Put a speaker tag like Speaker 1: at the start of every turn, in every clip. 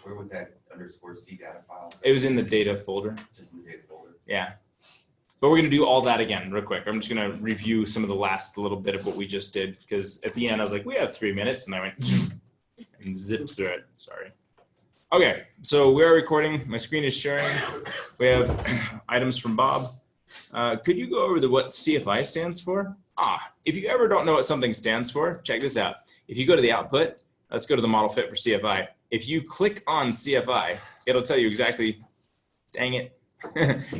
Speaker 1: Where was that _C data file?
Speaker 2: It was in the data folder.
Speaker 1: Just in the data folder.
Speaker 2: Yeah. But we're going to do all that again real quick. I'm just going to review some of the last little bit of what we just did, because at the end I was like, we have 3 minutes, and I went and zipped through it. Sorry. Okay, so we are recording. My screen is sharing. We have items from Bob. Could you go over what CFI stands for? If you ever don't know what something stands for, check this out. If you go to the output, let's go to the model fit for CFI. If you click on CFI, it'll tell you exactly, dang it,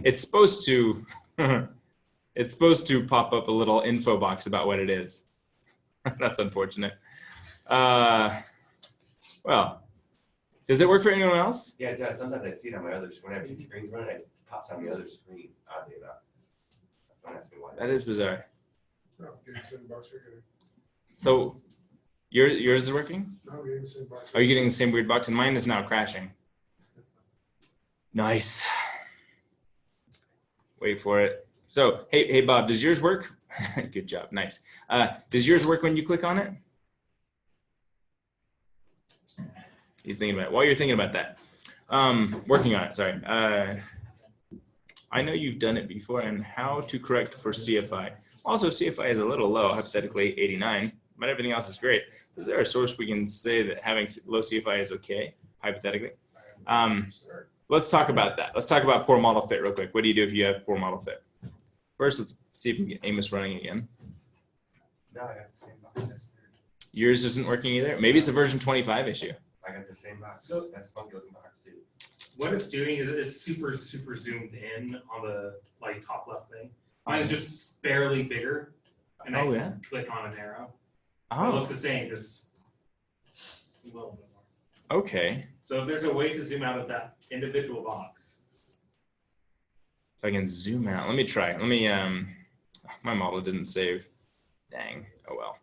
Speaker 2: it's supposed to pop up a little info box about what it is. That's unfortunate. Well, does it work for anyone else?
Speaker 1: Yeah, it does. Sometimes I see it on my other screen. When I have 2 screens running, it pops on the other screen. Oddly enough. Don't ask me why.
Speaker 2: That is bizarre.
Speaker 3: No, getting the same box you're getting.
Speaker 2: So yours is working?
Speaker 3: No, I'm getting the same box.
Speaker 2: Are you getting the same weird box? And mine is now crashing. Nice. Wait for it. So, hey, Bob, does yours work? Good job. Nice. Does yours work when you click on it? He's thinking about it. While you're thinking about that, working on it, sorry. I know you've done it before, and how to correct for CFI. Also, CFI is a little low, hypothetically 89, but everything else is great. Is there a source we can say that having low CFI is okay, hypothetically? Let's talk about that. Let's talk about poor model fit real quick. What do you do if you have poor model fit? First, let's see if we can get Amos running again.
Speaker 1: No, I got the same box. That's weird.
Speaker 2: Yours isn't working either? Maybe it's a version 25 issue.
Speaker 1: I got the same box.
Speaker 4: So
Speaker 1: that's a funky looking box too.
Speaker 4: what it's doing is it's super zoomed in on the top left thing. Mine is just barely bigger, and I can click on an arrow. It looks the same, just a little bit more.
Speaker 2: Okay.
Speaker 4: So if there's a way to zoom out of that individual box.
Speaker 2: If I can zoom out, let me try. Let me, my model didn't save. Dang, oh well.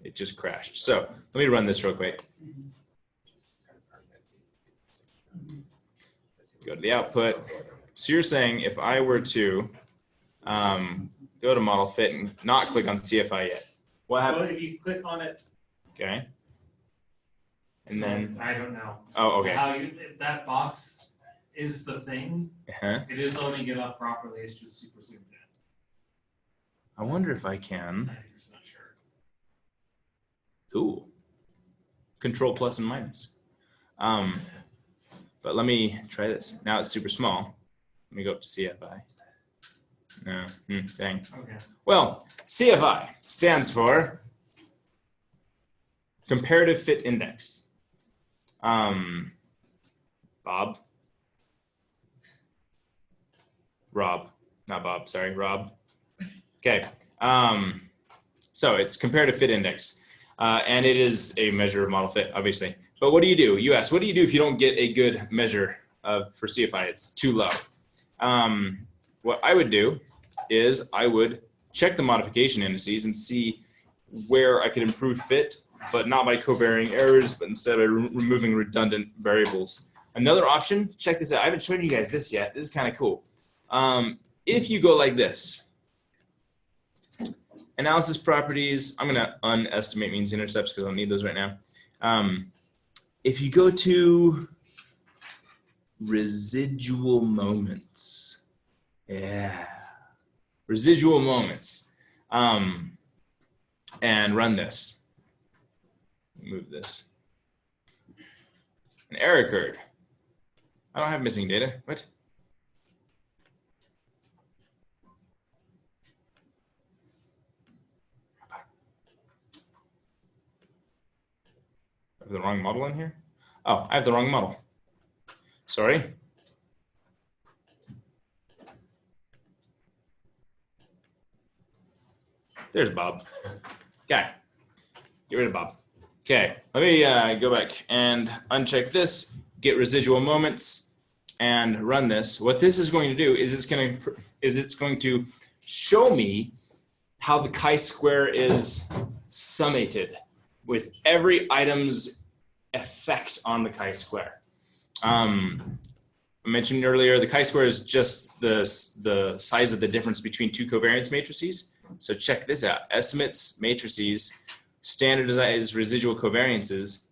Speaker 2: It just crashed. So let me run this real quick. Go to the output. So you're saying if I were to go to model fit and not click on CFI yet, what happens?
Speaker 4: Well, if you click on it.
Speaker 2: Okay. And then
Speaker 4: I don't know.
Speaker 2: Oh, okay.
Speaker 4: If that box is the thing. It is loading it up properly. It's just super zoomed in.
Speaker 2: I wonder if I can.
Speaker 4: 90% sure.
Speaker 2: Cool. Control plus and minus. But let me try this. Now it's super small. Let me go up to CFI. No, dang.
Speaker 4: Okay. Well,
Speaker 2: CFI stands for Comparative Fit Index. Rob, not Bob, sorry, Rob. Okay, so it's Comparative Fit Index, and it is a measure of model fit, obviously. But what do? You ask, what do you do if you don't get a good measure for CFI? It's too low. What I would do is I would check the modification indices and see where I could improve fit, but not by covariant errors, but instead by removing redundant variables. Another option, check this out. I haven't shown you guys this yet. This is kind of cool. If you go like this, analysis properties, I'm going to unestimate means intercepts because I don't need those right now. If you go to residual moments, residual moments, and run this. Move this. An error occurred. I don't have missing data. What? I have the wrong model in here? Oh, I have the wrong model. Sorry. There's Bob. Okay, get rid of Bob. Okay, let me go back and uncheck this, get residual moments, and run this. What this is going to do is it's going to show me how the chi-square is summated with every item's effect on the chi-square. I mentioned earlier, the chi-square is just the size of the difference between two covariance matrices. So check this out, estimates matrices standardized residual covariances,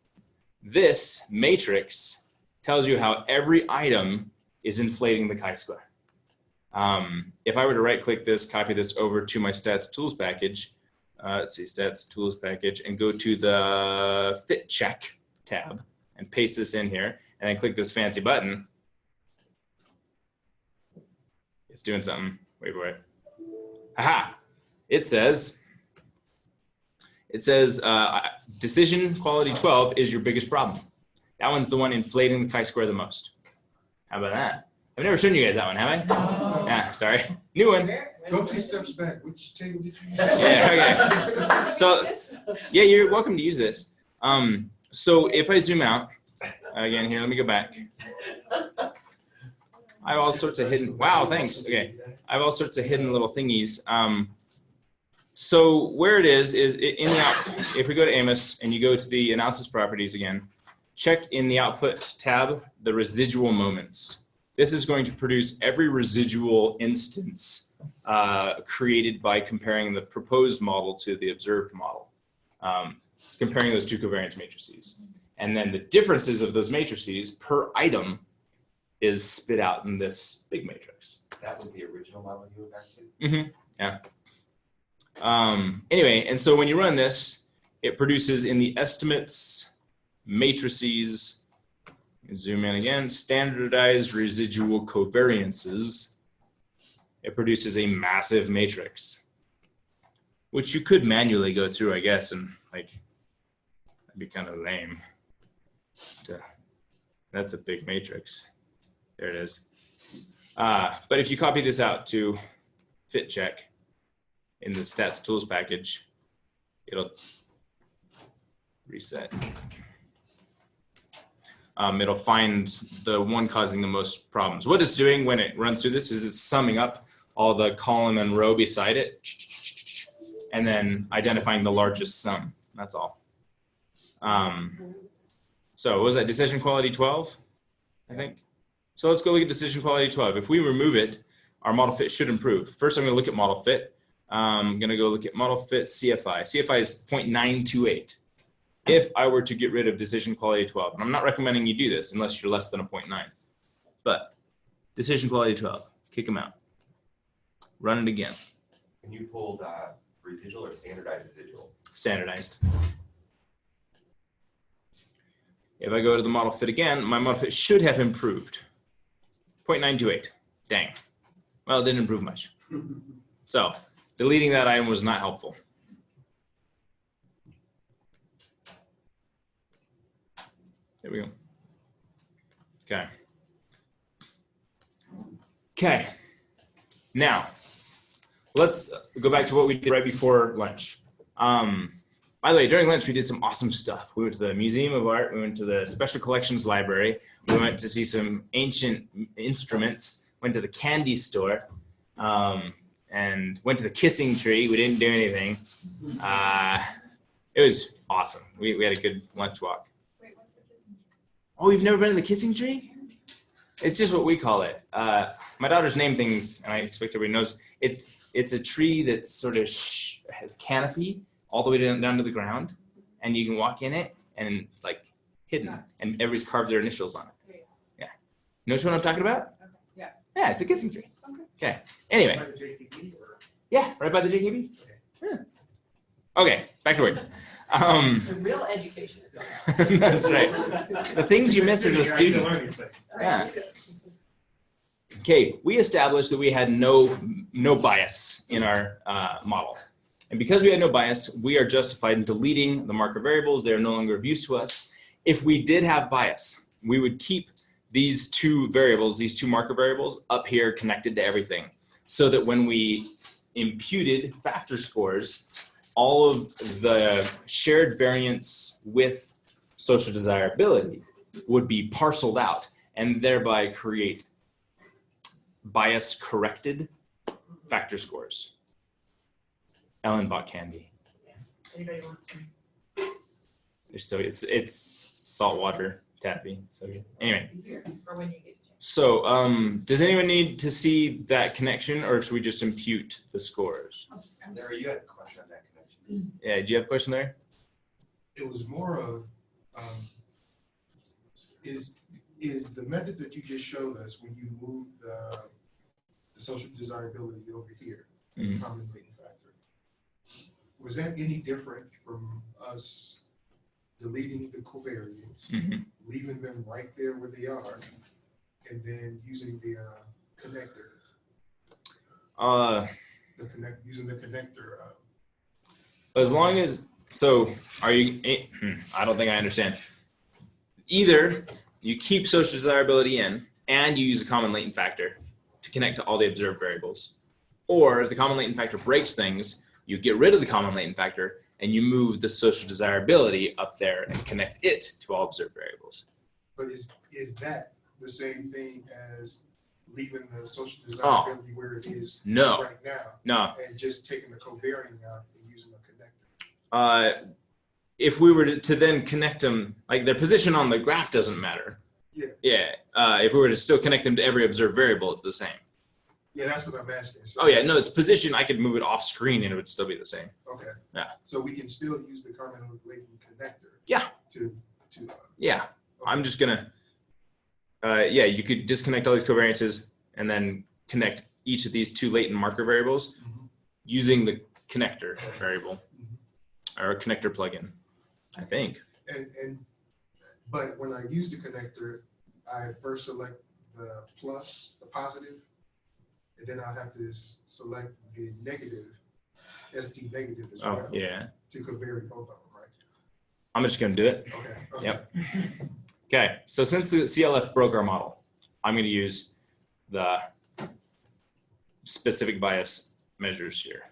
Speaker 2: this matrix tells you how every item is inflating the chi-square. If I were to right-click this, copy this over to my stats tools package, let's see, stats tools package, and go to the fit check tab and paste this in here, and then click this fancy button. It's doing something. Wait for it. Aha! It says decision quality 12 is your biggest problem. That one's the one inflating the chi-square the most. How about that? I've never shown you guys that one, have I?
Speaker 5: No.
Speaker 2: Yeah, sorry. New one.
Speaker 3: Go 2 steps back. Which table did you use?
Speaker 2: Yeah, okay. So, yeah, you're welcome to use this. So if I zoom out, again, here, let me go back. I have all sorts of hidden, wow, thanks. Okay. I have all sorts of hidden little thingies. So where it is in the out, if we go to Amos and you go to the analysis properties again, check in the output tab, the residual moments. This is going to produce every residual instance created by comparing the proposed model to the observed model, comparing those two covariance matrices. And then the differences of those matrices per item is spit out in this big matrix.
Speaker 1: That was the original model you went back to?
Speaker 2: Mm-hmm. Yeah. Anyway, and so when you run this, it produces in the estimates matrices, zoom in again, standardized residual covariances. It produces a massive matrix, which you could manually go through, I guess, and like, that'd be kind of lame. That's a big matrix. There it is. But if you copy this out to fit check in the stats tools package, it'll reset. It'll find the one causing the most problems. What it's doing when it runs through this is it's summing up all the column and row beside it and then identifying the largest sum. That's all. So what was that, decision quality 12, I think? So let's go look at decision quality 12. If we remove it, our model fit should improve. First, I'm going to look at model fit. I'm going to go look at model fit CFI. CFI is 0.928. If I were to get rid of decision quality 12, and I'm not recommending you do this unless you're less than a 0.9, but decision quality 12, kick them out. Run it again.
Speaker 1: Can you pull the residual or standardized residual?
Speaker 2: Standardized. If I go to the model fit again, my model fit should have improved. 0.928. Dang. Well, it didn't improve much. So deleting that item was not helpful. There we go. Okay. Okay. Now, let's go back to what we did right before lunch. By the way, during lunch, we did some awesome stuff. We went to the Museum of Art. We went to the Special Collections Library. We went to see some ancient instruments, went to the candy store, and went to the kissing tree. We didn't do anything. It was awesome. We had a good lunch walk.
Speaker 5: Wait, what's the kissing tree?
Speaker 2: Oh, you've never been to the kissing tree? It's just what we call it. My daughter's named things, and I expect everybody knows. It's a tree that sort of has canopy all the way down to the ground, and you can walk in it, and it's like hidden, and everybody's carved their initials on it. Yeah. You know which one I'm talking about?
Speaker 5: Okay. Yeah.
Speaker 2: Yeah, it's a kissing tree.
Speaker 5: Okay.
Speaker 2: Okay. Anyway.
Speaker 4: By the JTB or?
Speaker 2: Yeah, right by the JKB. Yeah. Okay, back to work.
Speaker 5: The real education is going on.
Speaker 2: That's right. The things you miss as a student. Yeah. Okay, we established that we had no bias in our model. And because we had no bias, we are justified in deleting the marker variables. They are no longer of use to us. If we did have bias, we would keep these two variables, these two marker variables up here connected to everything, so that when we imputed factor scores, all of the shared variance with social desirability would be parceled out and thereby create bias corrected factor scores. Ellen bought candy.
Speaker 5: Anybody want some?
Speaker 2: So it's saltwater taffy. So good. Anyway,
Speaker 5: Here, or when you get a chance.
Speaker 2: so does anyone need to see that connection, or should we just impute the scores?
Speaker 1: Larry, you had a question on that connection.
Speaker 2: Yeah, do you have a question there?
Speaker 3: it was more of, is the method that you just showed us when you moved the social desirability over here,
Speaker 2: Mhm.
Speaker 3: common latent factor, was that any different from us deleting the covariates,
Speaker 2: Mhm.
Speaker 3: leaving them right there where they are, and then using the connector, using the connector?
Speaker 2: As long as, so are you, I don't think I understand. Either you keep social desirability in and you use a common latent factor to connect to all the observed variables. Or if the common latent factor breaks things, you get rid of the common latent factor and you move the social desirability up there and connect it to all observed variables.
Speaker 3: But is that the same thing as leaving the social desirability where it is
Speaker 2: No.
Speaker 3: right now?
Speaker 2: No.
Speaker 3: And just taking the covariant out and using a connector?
Speaker 2: If we were to then connect them, like their position on the graph doesn't matter.
Speaker 3: Yeah.
Speaker 2: Yeah. If we were to still connect them to every observed variable, it's the same.
Speaker 3: Yeah, that's what I'm asking. So,
Speaker 2: Oh yeah, no, its position, I could move it off screen and it would still be the same.
Speaker 3: okay.
Speaker 2: Yeah.
Speaker 3: So we can still use the common latent connector.
Speaker 2: Yeah.
Speaker 3: To.
Speaker 2: Yeah.
Speaker 3: Okay.
Speaker 2: I'm just gonna, yeah, you could disconnect all these covariances and then connect each of these two latent marker variables
Speaker 3: Mhm.
Speaker 2: using the connector variable
Speaker 3: Mhm.
Speaker 2: or a connector plugin, I think.
Speaker 3: But when I use the connector, I first select the plus, the positive, and then I have to select the negative, SD negative as
Speaker 2: Oh,
Speaker 3: well.
Speaker 2: yeah.
Speaker 3: To covariate both of them, right?
Speaker 2: I'm just gonna do it.
Speaker 3: Okay.
Speaker 2: Yep. Okay, so since the CLF broke our model, I'm gonna use the specific bias measures here.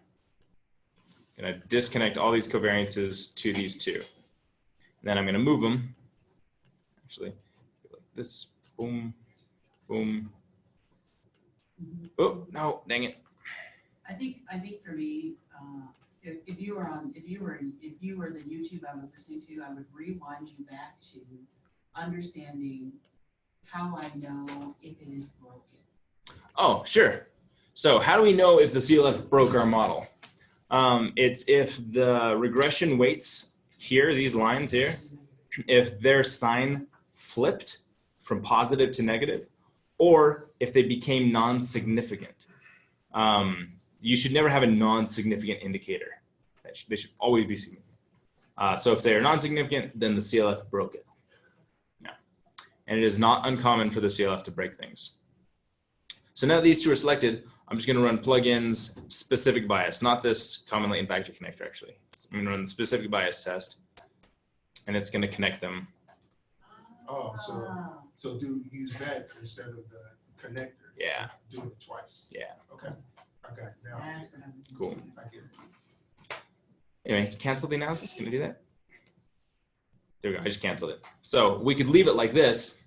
Speaker 2: I'm gonna disconnect all these covariances to these two. And then I'm gonna move them, actually, like this, boom, boom. Oh, no, dang it.
Speaker 6: I think for me, if you were the YouTube I was listening to, I would rewind you back to understanding how I know if it is broken.
Speaker 2: Oh, sure. So how do we know if the CLF broke our model? It's if the regression weights here, these lines here, if their sign flipped from positive to negative, or if they became non-significant. You should never have a non-significant indicator. They should always be significant. So if they're non-significant, then the CLF broke it. Yeah. And it is not uncommon for the CLF to break things. So now that these two are selected, I'm just going to run plugins specific bias, not this common latent factor connector actually. I'm going to run the specific bias test, and it's going to connect them.
Speaker 3: Oh, so use that instead of the connector.
Speaker 2: Yeah.
Speaker 3: Do it twice.
Speaker 2: Yeah.
Speaker 3: Okay. Okay. Now
Speaker 6: That's what I'm
Speaker 2: Cool.
Speaker 3: I get it.
Speaker 2: Anyway, cancel the analysis. Can I do that? There we go. I just canceled it. So we could leave it like this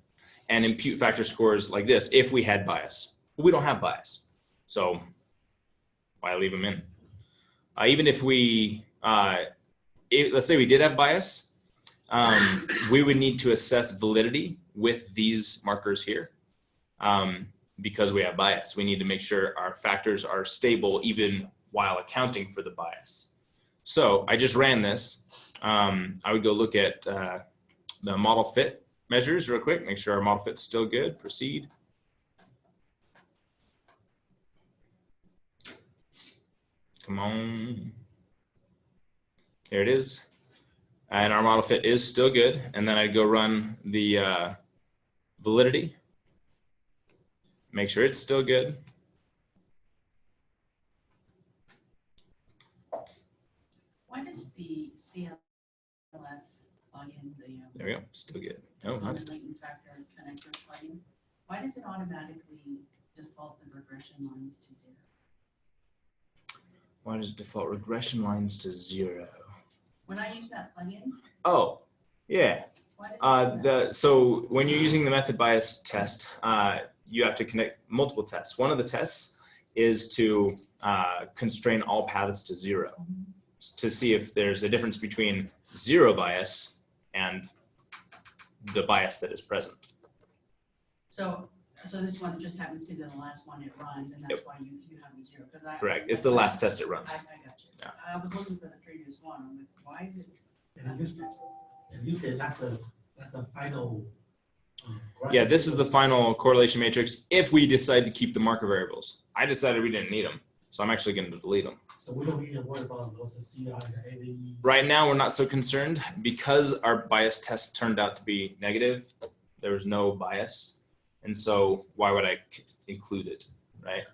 Speaker 2: and impute factor scores like this if we had bias. But we don't have bias. So why leave them in? Even if we, let's say we did have bias, we would need to assess validity with these markers here. Because we have bias, we need to make sure our factors are stable even while accounting for the bias. So I just ran this. I would go look at the model fit measures real quick, make sure our model fit's still good, proceed. Come on. There it is. And our model fit is still good. And then I'd go run the validity. Make sure it's still good.
Speaker 6: Why does the CLF plugin,
Speaker 2: There we go, still good. No,
Speaker 6: common
Speaker 2: not still.
Speaker 6: latent factor connector plugin, why does it automatically default the regression lines to 0?
Speaker 2: Why does it default regression lines to 0?
Speaker 6: When I use that plugin,
Speaker 2: Oh, yeah.
Speaker 6: why does it do that?
Speaker 2: So when you're using the method bias test, you have to connect multiple tests. One of the tests is to constrain all paths to 0 to see if there's a difference between 0 bias and the bias that is present.
Speaker 6: So this one just happens to be the last one it runs, and that's why you have the 0. Because
Speaker 2: Correct. It's the last test it
Speaker 6: I
Speaker 2: runs.
Speaker 6: got you.
Speaker 2: Yeah.
Speaker 6: I was looking for the previous one. I'm like, why is it
Speaker 7: And you said that's a final.
Speaker 2: Yeah, this is the final correlation matrix if we decide to keep the marker variables. I decided we didn't need them, so I'm actually going to delete them.
Speaker 7: So we don't need to worry about those CI and AVs.
Speaker 2: Right now, we're not so concerned because our bias test turned out to be negative. There was no bias. And so why would I include it, right?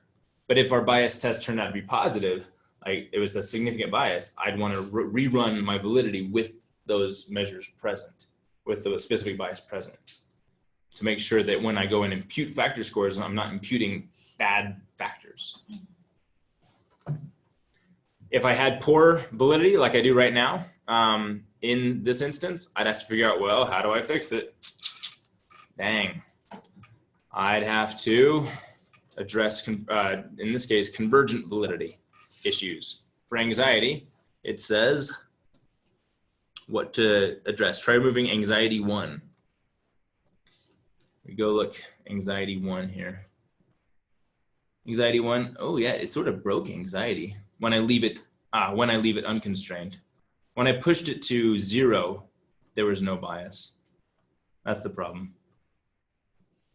Speaker 2: But if our bias test turned out to be positive, like it was a significant bias, I'd want to rerun my validity with those measures present, with the specific bias present, to make sure that when I go and impute factor scores, I'm not imputing bad factors. If I had poor validity like I do right now, in this instance, I'd have to figure out, well, how do I fix it? Dang. I'd have to address, in this case, convergent validity issues. For anxiety, it says what to address. Try removing anxiety 1. We go look anxiety 1 here. Anxiety 1, oh yeah, it sort of broke anxiety when I leave it unconstrained. When I pushed it to 0, there was no bias. That's the problem.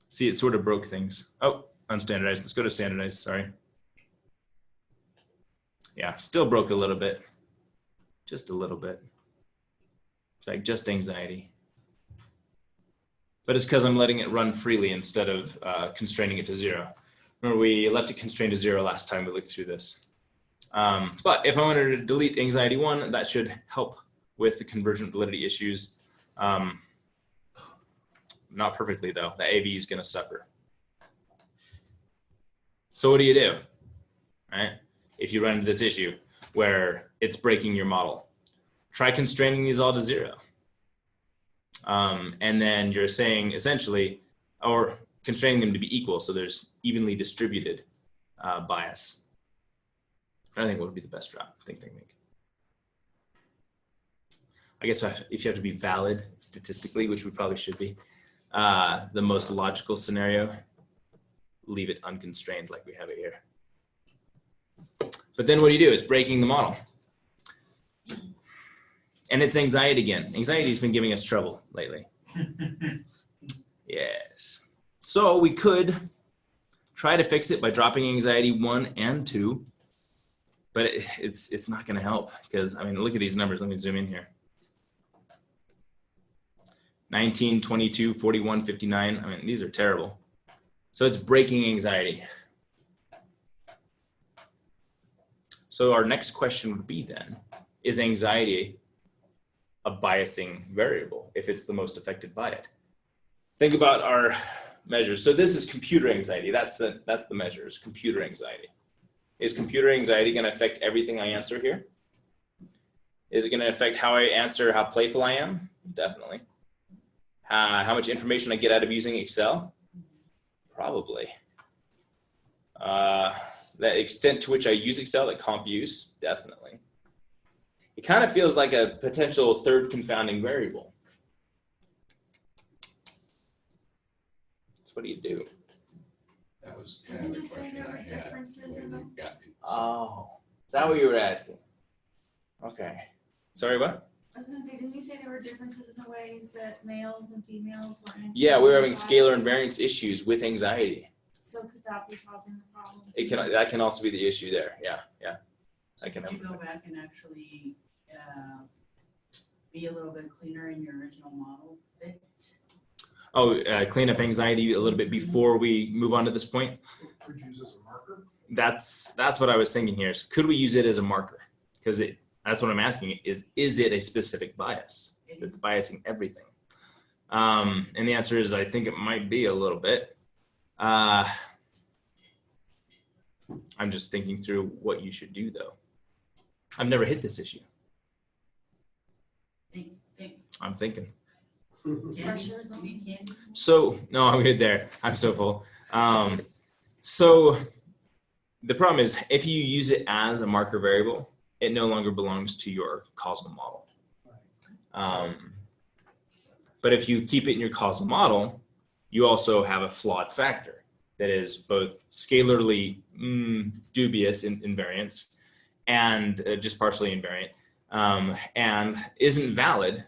Speaker 2: See, it sort of broke things. Oh, unstandardized. Let's go to standardized, sorry. Yeah, still broke a little bit. Just a little bit. It's like just anxiety. But it's because I'm letting it run freely instead of constraining it to 0. Remember, we left it constrained to 0 last time we looked through this. But if I wanted to delete anxiety 1, that should help with the convergent validity issues. Not perfectly though, the AV is gonna suffer. So what do you do, right? If you run into this issue where it's breaking your model, try constraining these all to 0. And then you're saying essentially, or constraining them to be equal, so there's evenly distributed bias. I think what would be the best route? Think. I guess if you have to be valid statistically, which we probably should be, the most logical scenario, leave it unconstrained like we have it here. But then what do you do? It's breaking the model. And it's anxiety again. Anxiety's been giving us trouble lately. Yes. So we could try to fix it by dropping anxiety 1 and 2, but it's not gonna help because, I mean, look at these numbers. Let me zoom in here. 19, 22, 41, 59. I mean, these are terrible. So it's breaking anxiety. So our next question would be then, is anxiety a biasing variable if it's the most affected by it? Think about our measures. So this is computer anxiety. That's the measure, is computer anxiety. Is computer anxiety gonna affect everything I answer here? Is it gonna affect how I answer, how playful I am? Definitely. How much information I get out of using Excel? Probably. The extent to which I use Excel, like comp use, definitely. It kind of feels like a potential third confounding variable. So what do you do?
Speaker 8: That was kind of the question I had when we got to.
Speaker 2: Oh, is that what you were asking? Okay. Sorry, what?
Speaker 9: I was gonna say, didn't you say there were differences in the ways that males and females were answering?
Speaker 2: Yeah, we're having scalar invariance issues with anxiety.
Speaker 9: So could that be causing the problem?
Speaker 2: That can also be the issue there. Yeah. I can.
Speaker 6: Could you go back and actually be a little bit cleaner in your original model fit?
Speaker 2: Oh, clean up anxiety a little bit before we move on to this point.
Speaker 3: Could you use as a marker?
Speaker 2: That's what I was thinking here. So could we use it as a marker? Because that's what I'm asking. Is it a specific bias that's biasing everything? And the answer is, I think it might be a little bit. I'm just thinking through what you should do, though. I've never hit this issue.
Speaker 6: Think.
Speaker 2: I'm thinking.
Speaker 9: Pressures on me.
Speaker 2: So, no, I'm good there. I'm so full. So the problem is, if you use it as a marker variable, it no longer belongs to your causal model. But if you keep it in your causal model, you also have a flawed factor that is both scalarly dubious in invariance and just partially invariant, and isn't valid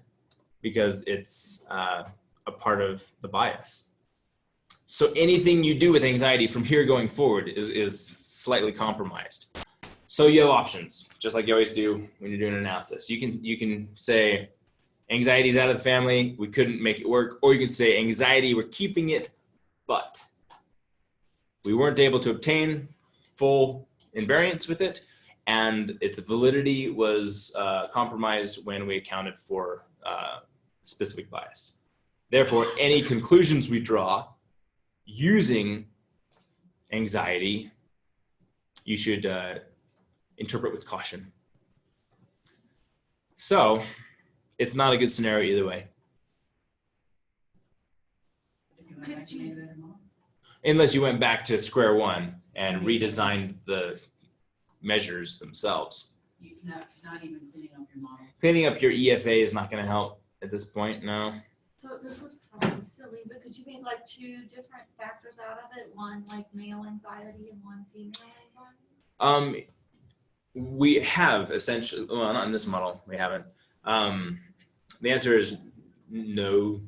Speaker 2: because it's a part of the bias. So anything you do with anxiety from here going forward is slightly compromised. So you have options, just like you always do when you're doing an analysis. You can say anxiety's out of the family, we couldn't make it work, or you can say anxiety, we're keeping it, but we weren't able to obtain full invariance with it, and its validity was compromised when we accounted for specific bias. Therefore, any conclusions we draw using anxiety, you should interpret with caution. So it's not a good scenario either way.
Speaker 6: If you went back to maybe better model.
Speaker 2: Unless you went back to square one and redesigned the measures themselves.
Speaker 6: Not even cleaning up your model.
Speaker 2: Cleaning up your EFA is not going to help at this point, no.
Speaker 9: So this was probably silly, but could you make like 2 different factors out of it? One like male anxiety and one female anxiety?
Speaker 2: We have essentially, well, not in this model, we haven't. The answer is no,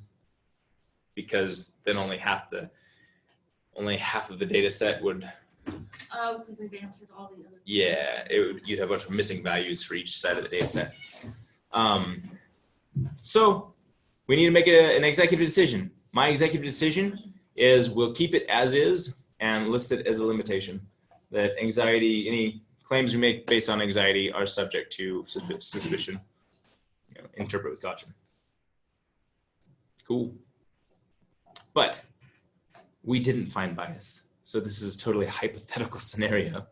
Speaker 2: because then only half of the data set would.
Speaker 9: Oh, because they've answered all the other.
Speaker 2: Yeah, you'd have a bunch of missing values for each side of the data set. So we need to make an executive decision. My executive decision is we'll keep it as is and list it as a limitation that anxiety, any claims we make based on anxiety are subject to suspicion. Interpret with caution. Cool. But we didn't find bias. So this is a totally hypothetical scenario.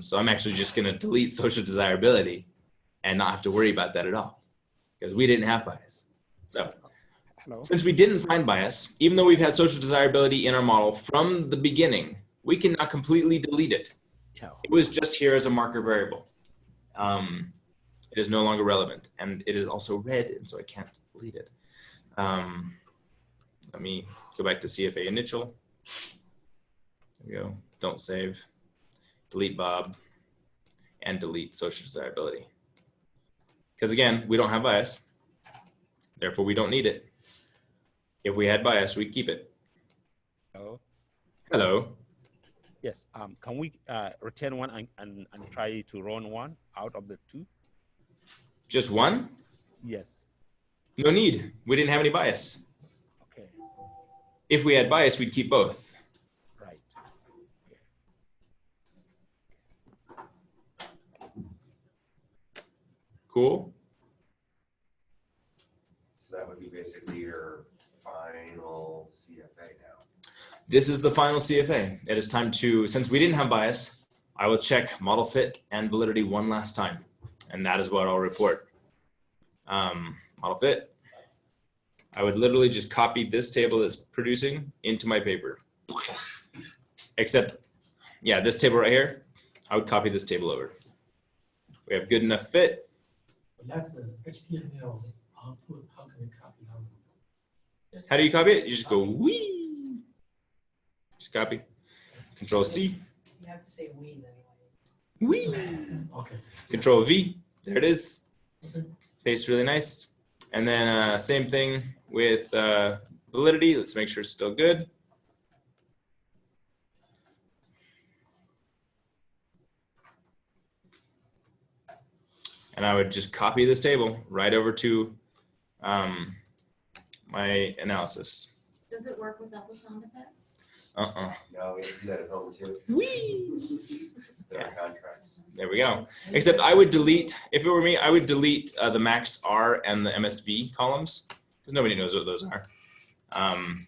Speaker 2: So I'm actually just going to delete social desirability and not have to worry about that at all because we didn't have bias. So since we didn't find bias, even though we've had social desirability in our model from the beginning, we can now completely delete it. It was just here as a marker variable. It is no longer relevant, and it is also red, and so I can't delete it. Let me go back to CFA initial. There we go. Don't save. Delete Bob, and delete social desirability. Because again, we don't have bias. Therefore, we don't need it. If we had bias, we'd keep it.
Speaker 10: Hello.
Speaker 2: Hello.
Speaker 10: Yes. Can we return one and try to run one out of the 2?
Speaker 2: Just one?
Speaker 10: Yes.
Speaker 2: No need. We didn't have any bias.
Speaker 10: Okay.
Speaker 2: If we had bias, we'd keep both.
Speaker 10: Right.
Speaker 2: Cool.
Speaker 1: So that would be basically your final CFA now.
Speaker 2: This is the final CFA. It is time to, since we didn't have bias, I will check model fit and validity one last time. And that is what I'll report. Model fit. I would literally just copy this table that's producing into my paper. Except, yeah, this table right here, I would copy this table over. We have good enough fit.
Speaker 7: But that's the HTML output. How can we copy out?
Speaker 2: How do you copy it? You just go wee. Just copy. Control C.
Speaker 5: You have to say we anyway.
Speaker 2: Wee.
Speaker 7: Okay.
Speaker 2: Control V. There it is.
Speaker 7: Okay.
Speaker 2: Paste really nice. And then same thing with validity. Let's make sure it's still good. And I would just copy this table right over to my analysis.
Speaker 9: Does it work without the sound effects?
Speaker 1: No, we have to do that at home too.
Speaker 2: Whee!
Speaker 1: There are
Speaker 2: Yeah.
Speaker 1: contracts.
Speaker 2: There we go. Except I would delete, if it were me, I would delete the max R and the MSV columns because nobody knows what those are. I mean,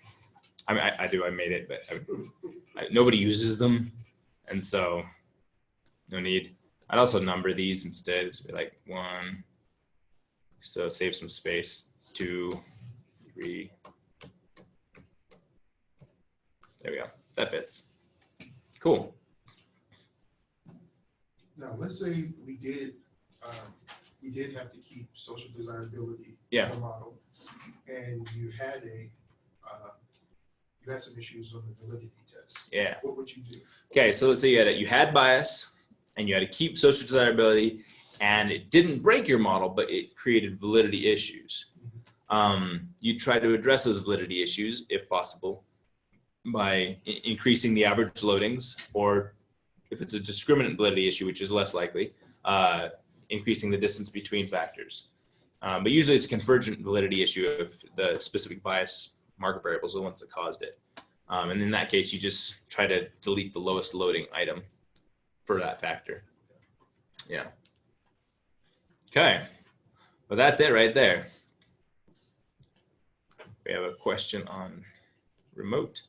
Speaker 2: I do, I made it, but nobody uses them. And so no need. I'd also number these instead. It'd be like 1, so save some space, 2, 3. There we go. That fits. Cool.
Speaker 3: Now, let's say we did have to keep social desirability
Speaker 2: Yeah.
Speaker 3: in the model, and you had some issues on the validity test.
Speaker 2: Yeah.
Speaker 3: What would you do?
Speaker 2: Okay, so let's say you had bias and you had to keep social desirability and it didn't break your model, but it created validity issues. You try to address those validity issues, if possible, by increasing the average loadings, or if it's a discriminant validity issue, which is less likely, increasing the distance between factors. But usually it's a convergent validity issue of the specific bias marker variables, the ones that caused it. And in that case, you just try to delete the lowest loading item for that factor. Yeah. Okay. Well, that's it right there. We have a question on remote.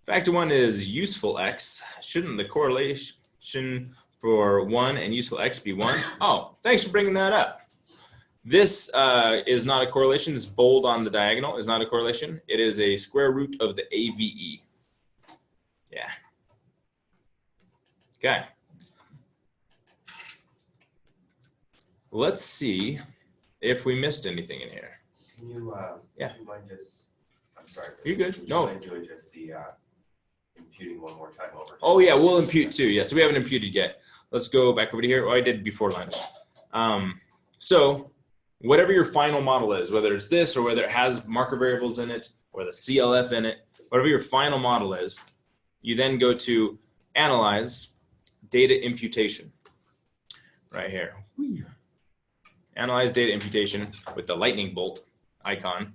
Speaker 2: Factor 1 is useful x. Shouldn't the correlation for 1 and useful x be 1? Oh, thanks for bringing that up. This is not a correlation. This bold on the diagonal is not a correlation. It is a square root of the AVE. Yeah. Okay. Let's see if we missed anything in here.
Speaker 1: Can you,
Speaker 2: Yeah.
Speaker 1: would you mind just, I'm sorry.
Speaker 2: You're good.
Speaker 1: Would you
Speaker 2: No.
Speaker 1: mind doing just the imputing one more time over?
Speaker 2: Oh yeah, we'll impute too. Yeah, so we haven't imputed yet. Let's go back over to here. Oh, I did before lunch. So whatever your final model is, whether it's this or whether it has marker variables in it or the CLF in it, whatever your final model is, you then go to Analyze, Data Imputation, right here. Analyze Data Imputation with the lightning bolt icon.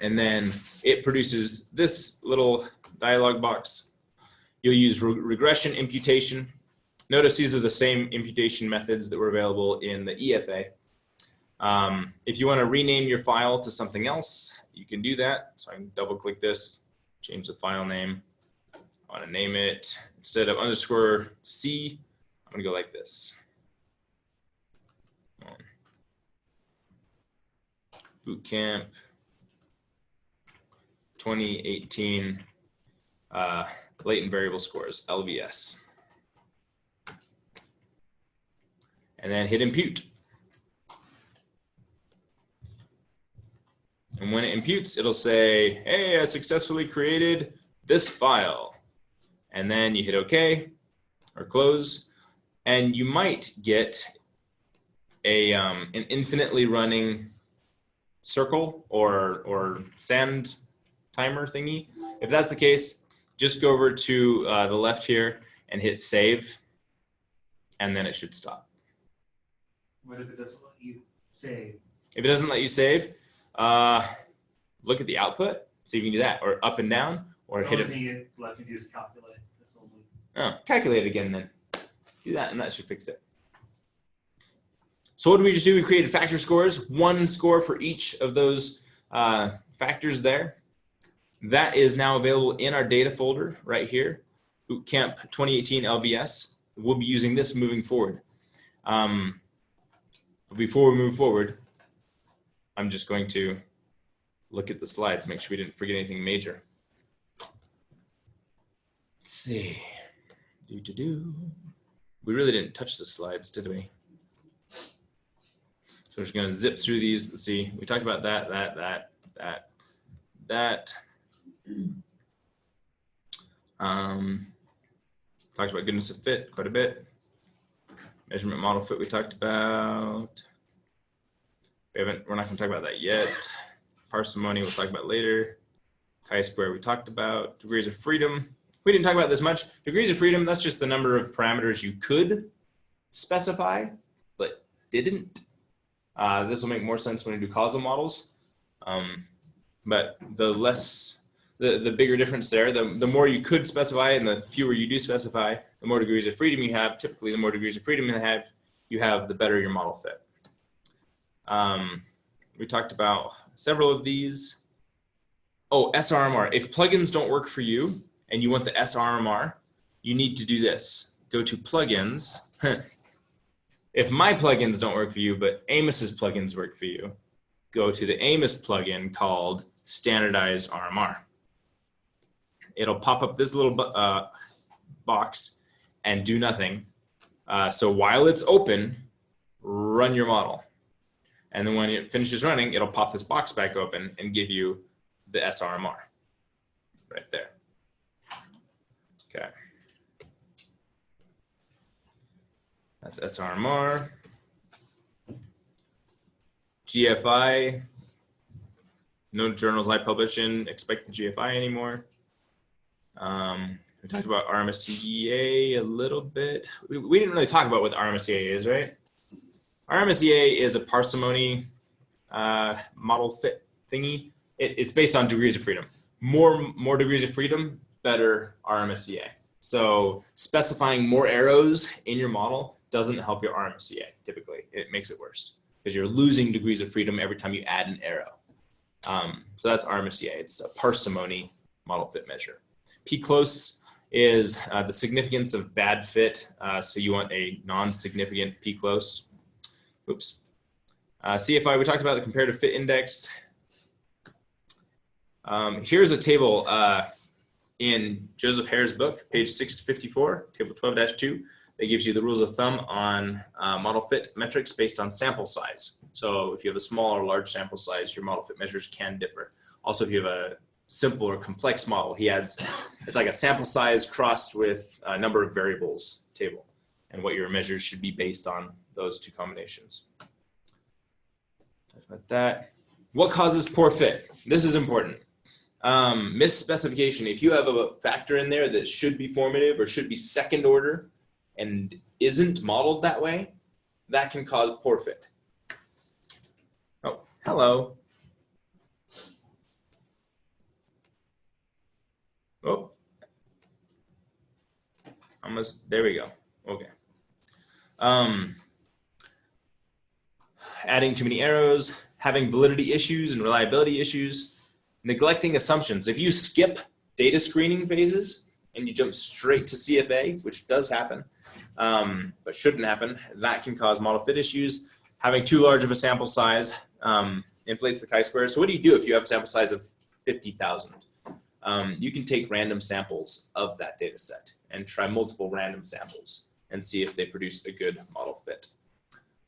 Speaker 2: And then it produces this little dialog box. You'll use regression imputation. Notice these are the same imputation methods that were available in the EFA. If you want to rename your file to something else, you can do that. So I can double click this, change the file name. I want to name it, instead of _C, I'm going to go like this. Boot Camp 2018 latent variable scores, LVS. And then hit impute. And when it imputes, it'll say, hey, I successfully created this file. And then you hit OK or close. And you might get a, an infinitely running circle or sand timer thingy. If that's the case, just go over to the left here and hit save, and then it should stop.
Speaker 4: What if it doesn't let you save?
Speaker 2: If it doesn't let you save, look at the output, so you can do that, or up and down, or hit it.
Speaker 4: The only thing it lets me do is calculate this only.
Speaker 2: Oh, calculate it again then. Do that, and that should fix it. So what did we just do? We created factor scores, one score for each of those factors there. That is now available in our data folder right here, Boot Camp 2018 LVS. We'll be using this moving forward. Before we move forward, I'm just going to look at the slides, make sure we didn't forget anything major. Let's see. We really didn't touch the slides, did we? So we're just going to zip through these. Let's see. We talked about that. Talked about goodness of fit quite a bit. Measurement model fit we talked about. We're not going to talk about that yet. Parsimony we'll talk about later. Chi-square we talked about. Degrees of freedom. We didn't talk about this much. Degrees of freedom, that's just the number of parameters you could specify, but didn't. This will make more sense when we do causal models. But the bigger difference there, the more you could specify and the fewer you do specify, the more degrees of freedom you have. Typically, the more degrees of freedom you have, the better your model fit. We talked about several of these. Oh, SRMR. If plugins don't work for you and you want the SRMR, you need to do this. Go to plugins. If my plugins don't work for you, but Amos's plugins work for you, go to the Amos plugin called Standardized RMR. It'll pop up this little box and do nothing. So while it's open, run your model. And then when it finishes running, it'll pop this box back open and give you the SRMR right there. Okay. That's SRMR. GFI. No journals I publish in expect the GFI anymore. We talked about Arma CEA a little bit. We didn't really talk about what the Arma CEA is, right? Arma CEA is a parsimony model fit thingy. It's based on degrees of freedom. More degrees of freedom, better RMSEA. So specifying more arrows in your model doesn't help your RMSEA typically. It makes it worse because you're losing degrees of freedom every time you add an arrow. So that's RMSEA. It's a parsimony model fit measure. P-close is the significance of bad fit. So you want a non-significant P-close. Oops. CFI, we talked about the Comparative Fit Index. Here's a table in Joseph Hare's book, page 654, table 12-2, that gives you the rules of thumb on model fit metrics based on sample size. So if you have a small or large sample size, your model fit measures can differ. Also, if you have a simple or complex model, he adds, it's like a sample size crossed with a number of variables table, and what your measures should be based on those two combinations. Talk about that. What causes poor fit? This is important. Misspecification. If you have a factor in there that should be formative or should be second order and isn't modeled that way, that can cause poor fit. Oh, hello. Oh, almost, there we go. Okay. Adding too many arrows, having validity issues and reliability issues, neglecting assumptions. If you skip data screening phases and you jump straight to CFA, which does happen, but shouldn't happen, that can cause model fit issues. Having too large of a sample size inflates the chi-square. So what do you do if you have a sample size of 50,000? You can take random samples of that data set and try multiple random samples and see if they produce a good model fit.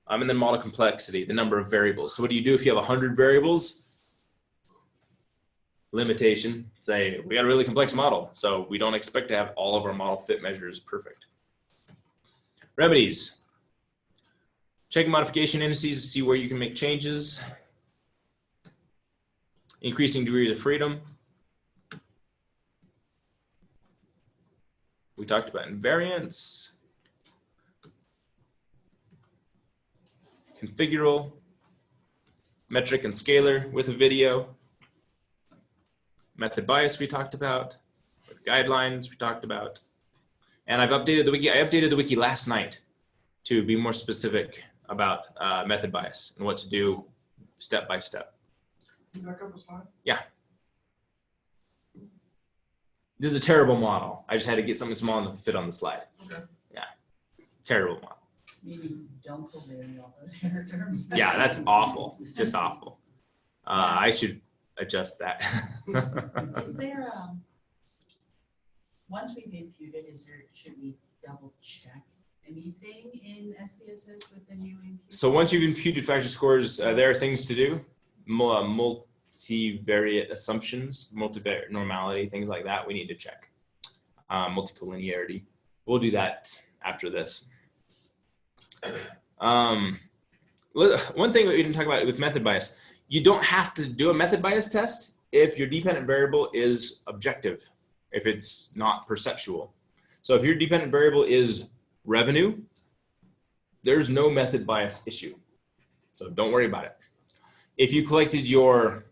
Speaker 2: And then model complexity, the number of variables. So what do you do if you have 100 variables? Limitation, say we got a really complex model, so we don't expect to have all of our model fit measures perfect. Remedies. Check modification indices to see where you can make changes. Increasing degrees of freedom. We talked about invariance. Configural. Metric and scalar with a video. Method bias we talked about. With guidelines we talked about. And I've updated the wiki. I updated the wiki last night to be more specific about method bias and what to do step by step.
Speaker 3: Can you back up a slide?
Speaker 2: Yeah. This is a terrible model. I just had to get something small enough to fit on the slide.
Speaker 3: Okay.
Speaker 2: Yeah. Terrible model.
Speaker 6: Meaning don't vary all those error terms.
Speaker 2: Yeah, that's awful. Just awful. I should adjust that.
Speaker 6: Is there, once we've imputed, should we double check anything in SPSS with the new impute?
Speaker 2: So once you've imputed factor scores, there are things to do. Multivariate assumptions, multivariate normality, things like that we need to check. Multicollinearity. We'll do that after this. One thing that we didn't talk about with method bias, you don't have to do a method bias test if your dependent variable is objective, if it's not perceptual. So if your dependent variable is revenue, there's no method bias issue. So don't worry about it. If you collected your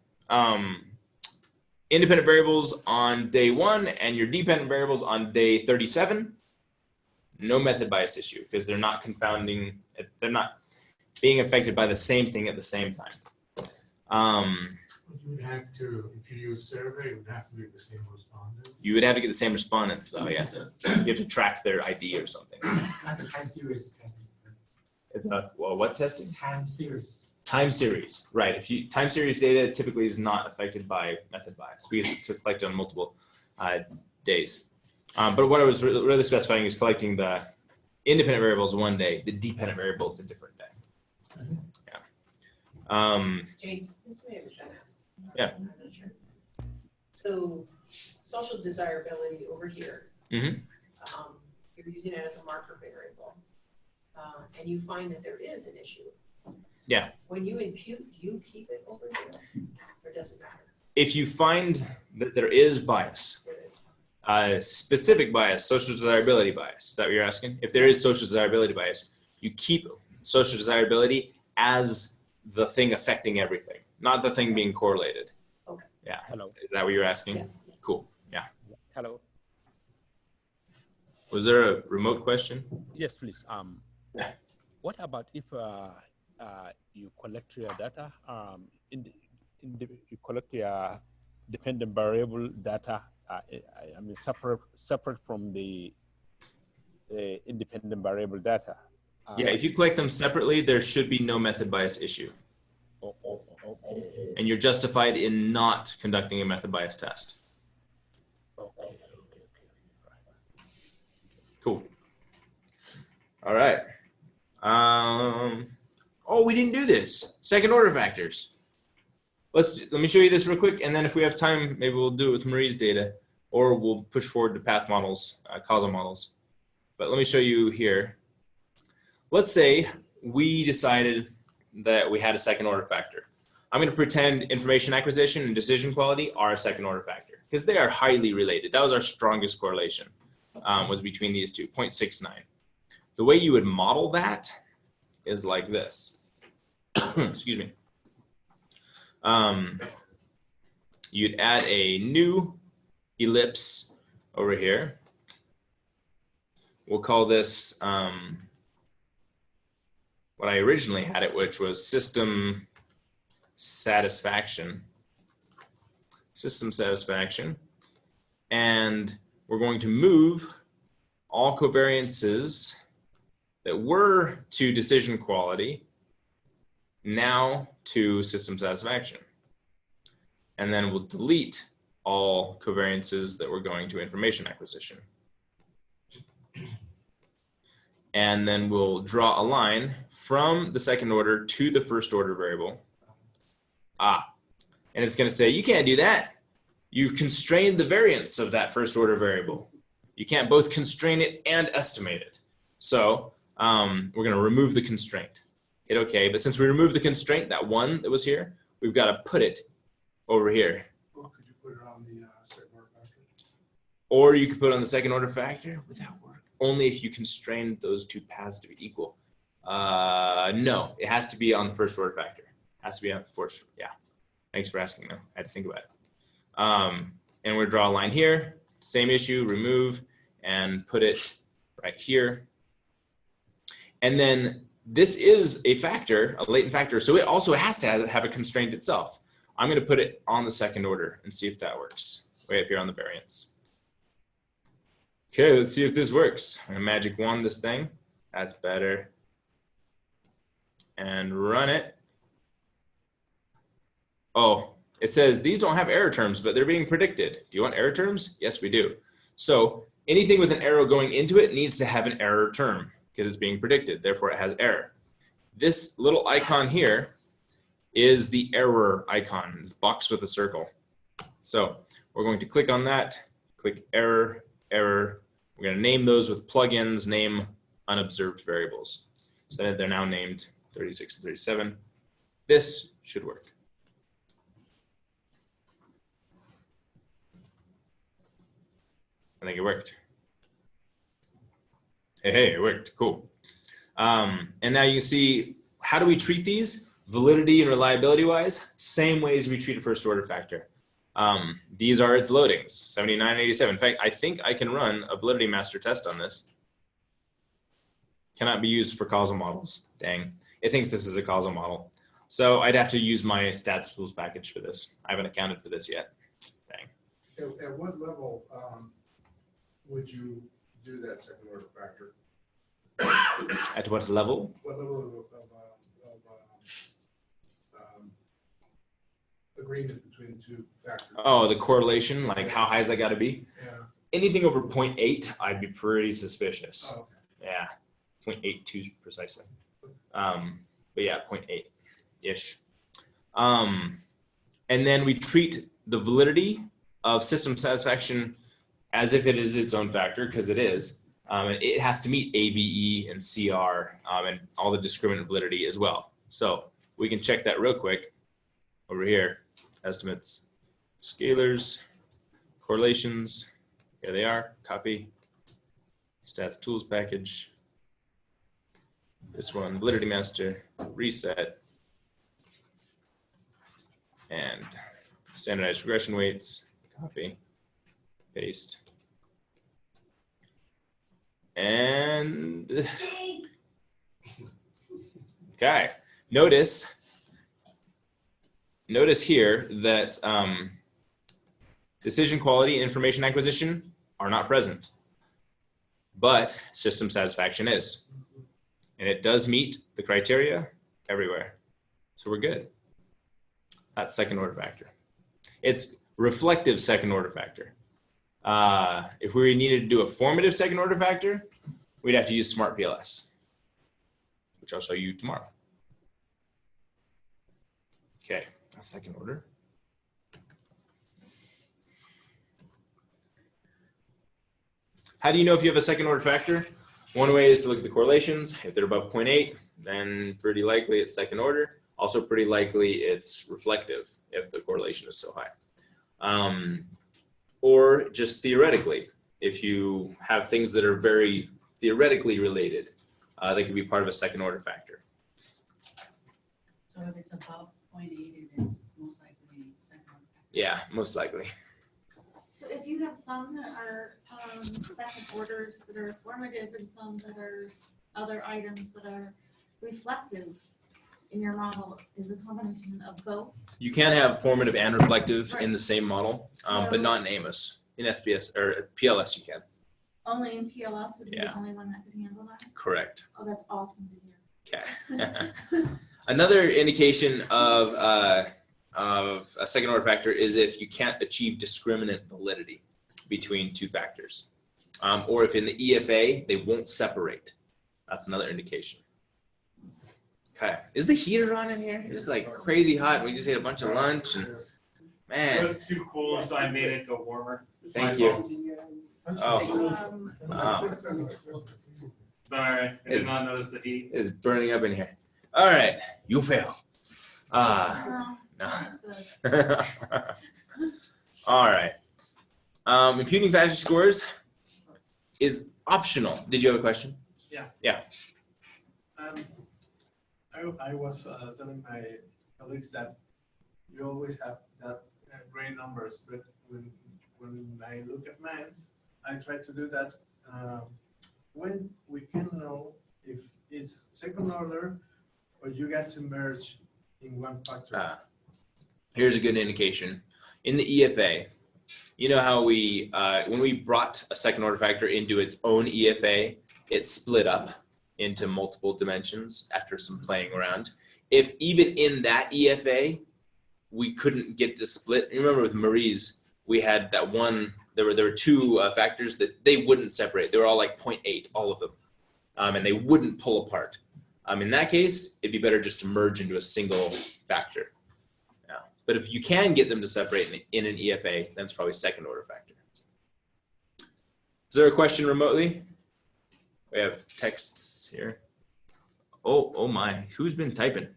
Speaker 2: independent variables on day 1 and your dependent variables on day 37, no method bias issue because they're not confounding, they're not being affected by the same thing at the same time.
Speaker 7: You would have to, if you use survey, it would have to be the same respondent.
Speaker 2: You would have to get the same respondents though, yes. You have to track their ID or something.
Speaker 7: That's a time series testing.
Speaker 2: It's a, well, what testing?
Speaker 7: Time series.
Speaker 2: Time series, right. If you, time series data typically is not affected by method bias because it's collected on multiple days. But what I was really specifying is collecting the independent variables one day, the dependent variables a different day. Yeah.
Speaker 5: James, this may have been asked.
Speaker 2: Yeah.
Speaker 5: I'm not sure. So social desirability over here,
Speaker 2: Mm-hmm.
Speaker 5: you're using it as a marker variable. and you find that there is an issue.
Speaker 2: Yeah.
Speaker 5: When you impute, do you keep it over here, or does it matter?
Speaker 2: If you find that there is bias,
Speaker 5: There is.
Speaker 2: specific bias, social desirability bias, is that what you're asking? If there is social desirability bias, you keep social desirability as the thing affecting everything, not the thing being correlated.
Speaker 5: Okay.
Speaker 2: Yeah.
Speaker 10: Hello.
Speaker 2: Is that what you're asking?
Speaker 5: Yes. Yes.
Speaker 2: Cool. Yeah.
Speaker 10: Hello.
Speaker 2: Was there a remote question?
Speaker 10: Yes, please.
Speaker 2: Yeah.
Speaker 10: What about if you collect your data, you collect your dependent variable data, I mean, separate from the independent variable data?
Speaker 2: Yeah, if you collect them separately, there should be no method bias issue. And you're justified in not conducting a method bias test.
Speaker 10: Okay.
Speaker 2: Cool. All right. Oh, we didn't do this. Second order factors. Let me show you this real quick, and then if we have time, maybe we'll do it with Marie's data, or we'll push forward to path models, causal models. But let me show you here. Let's say we decided that we had a second order factor. I'm going to pretend information acquisition and decision quality are a second order factor because they are highly related. That was our strongest correlation, was between these two, 0.69. The way you would model that is like this. Excuse me. You'd add a new ellipse over here. We'll call this what I originally had it, which was system satisfaction. System satisfaction. And we're going to move all covariances that were to decision quality now to system satisfaction. And then we'll delete all covariances that were going to information acquisition. And then we'll draw a line from the second order to the first order variable. And it's going to say, you can't do that. You've constrained the variance of that first order variable. You can't both constrain it and estimate it. So we're going to remove the constraint. Hit OK. But since we removed the constraint, that one that was here, we've got to put it over here.
Speaker 3: Or could you put it on the second order factor?
Speaker 2: Or you could put it on the second order factor without work. Only if you constrain those two paths to be equal. No, it has to be on the first order factor. It has to be on the first. Yeah. Thanks for asking, though. I had to think about it. And we'll draw a line here. Same issue, remove, and put it right here. And then this is a factor, a latent factor, so it also has to have a constraint itself. I'm going to put it on the second order and see if that works. Way up here on the variance. Okay, let's see if this works. I'm going to magic wand this thing. That's better. And run it. Oh, it says these don't have error terms, but they're being predicted. Do you want error terms? Yes, we do. So anything with an arrow going into it needs to have an error term because it's being predicted. Therefore, it has error. This little icon here is the error icon. This box with a circle. So we're going to click on that, click error, error. We're going to name those with plugins, name unobserved variables. So they're now named 36 and 37. This should work. I think it worked. Hey, it worked. Cool. And now you can see, how do we treat these? Validity and reliability wise, same ways we treat a first order factor. These are its loadings, 79 and 87. In fact, I think I can run a validity master test on this. Cannot be used for causal models. Dang. It thinks this is a causal model. So I'd have to use my stats tools package for this. I haven't accounted for this yet. Dang.
Speaker 3: At what level would you do that second order factor?
Speaker 2: At what level?
Speaker 3: What level of agreement between the two factors?
Speaker 2: Oh, the correlation, like how high is that got to be?
Speaker 3: Yeah.
Speaker 2: Anything over 0.8, I'd be pretty suspicious.
Speaker 3: Oh, okay.
Speaker 2: Yeah, 0.82 precisely. But yeah, 0.8-ish. And then we treat the validity of system satisfaction as if it is its own factor, because it is. And it has to meet AVE and CR and all the discriminant validity as well. So we can check that real quick over here. Estimates, scalars, correlations. Here they are. Copy. Stats tools package. This one, validity master, reset, and standardized regression weights. Copy, paste. And okay, notice here that decision quality and information acquisition are not present, but system satisfaction is. And it does meet the criteria everywhere. So we're good. That's second order factor. It's reflective second order factor. If we needed to do a formative second order factor, we'd have to use Smart PLS, which I'll show you tomorrow. Okay, that's second order. How do you know if you have a second order factor? One way is to look at the correlations. If they're above 0.8, then pretty likely it's second order. Also pretty likely it's reflective if the correlation is so high. Or just theoretically, if you have things that are very theoretically related, they could be part of a second order factor.
Speaker 6: So if it's above 0.8, it is most likely second order factor.
Speaker 2: Yeah, most likely.
Speaker 9: So if you have some that are second orders that are formative and some that are other items that are reflective in your model, is a combination of both?
Speaker 2: You can have formative and reflective in the same model, but not in AMOS. In SPS or PLS you can.
Speaker 9: Only in PLS would be the only one that could handle that?
Speaker 2: Correct.
Speaker 9: Oh, that's awesome to hear.
Speaker 2: Okay. Another indication of a second order factor is if you can't achieve discriminant validity between two factors. Or if in the EFA, they won't separate. That's another indication. Okay, is the heater on in here? It's like crazy hot. We just ate a bunch of lunch and man.
Speaker 4: It was too cool, so I made it go warmer. It's
Speaker 2: Thank
Speaker 4: my
Speaker 2: you.
Speaker 4: fault.
Speaker 2: Oh, wow.
Speaker 4: Sorry, I did not notice the heat.
Speaker 2: It's burning up in here. All right, you fail. No. All right. Imputing factor scores is optional. Did you have a question?
Speaker 11: Yeah.
Speaker 2: Yeah.
Speaker 11: I was telling my colleagues that you always have that gray numbers, but when I look at mines, I try to do that when we can know if it's second order or you got to merge in one factor.
Speaker 2: Here's a good indication. In the EFA, you know how we, when we brought a second order factor into its own EFA, it split up into multiple dimensions after some playing around. If even in that EFA, we couldn't get to split, you remember with Marie's, we had that one, there were two factors that they wouldn't separate. They were all like 0.8, all of them, and they wouldn't pull apart. In that case, it'd be better just to merge into a single factor. Yeah. But if you can get them to separate in an EFA, then it's probably second order factor. Is there a question remotely? We have texts here. Oh my, who's been typing?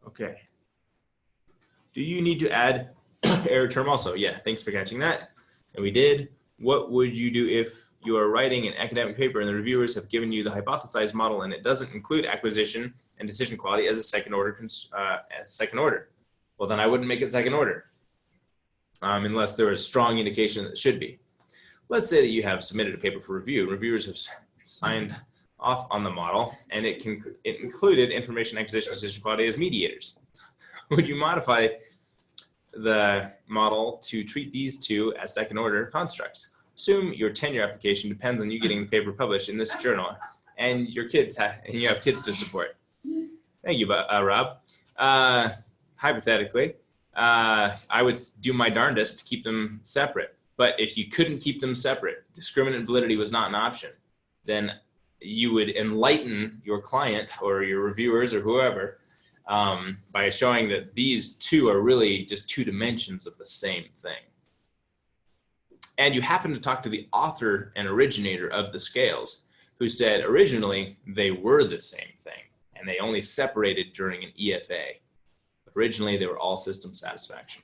Speaker 2: Okay. Do you need to add error term also? Yeah, thanks for catching that. And we did. What would you do if you are writing an academic paper and the reviewers have given you the hypothesized model and it doesn't include acquisition and decision quality as a second order, Well, then I wouldn't make it second order unless there was strong indication that it should be. Let's say that you have submitted a paper for review. Reviewers have signed off on the model and it included information acquisition and decision quality as mediators. Would you modify the model to treat these two as second order constructs? Assume your tenure application depends on you getting the paper published in this journal and you have kids to support. Thank you, Rob. Hypothetically, I would do my darndest to keep them separate. But if you couldn't keep them separate, discriminant validity was not an option, then you would enlighten your client or your reviewers or whoever by showing that these two are really just two dimensions of the same thing. and you happen to talk to the author and originator of the scales, who said originally they were the same thing, and they only separated during an EFA. Originally, they were all system satisfaction.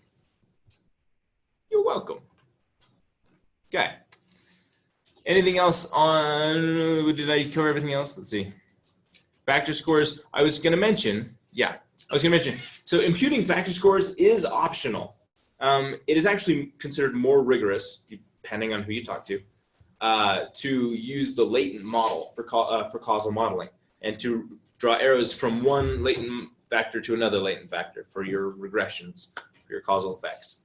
Speaker 2: You're welcome. Okay. Anything else on, did I cover everything else? Let's see. Factor scores, I was going to mention, so imputing factor scores is optional. It is actually considered more rigorous, depending on who you talk to use the latent model for causal modeling and to draw arrows from one latent factor to another latent factor for your regressions, for your causal effects.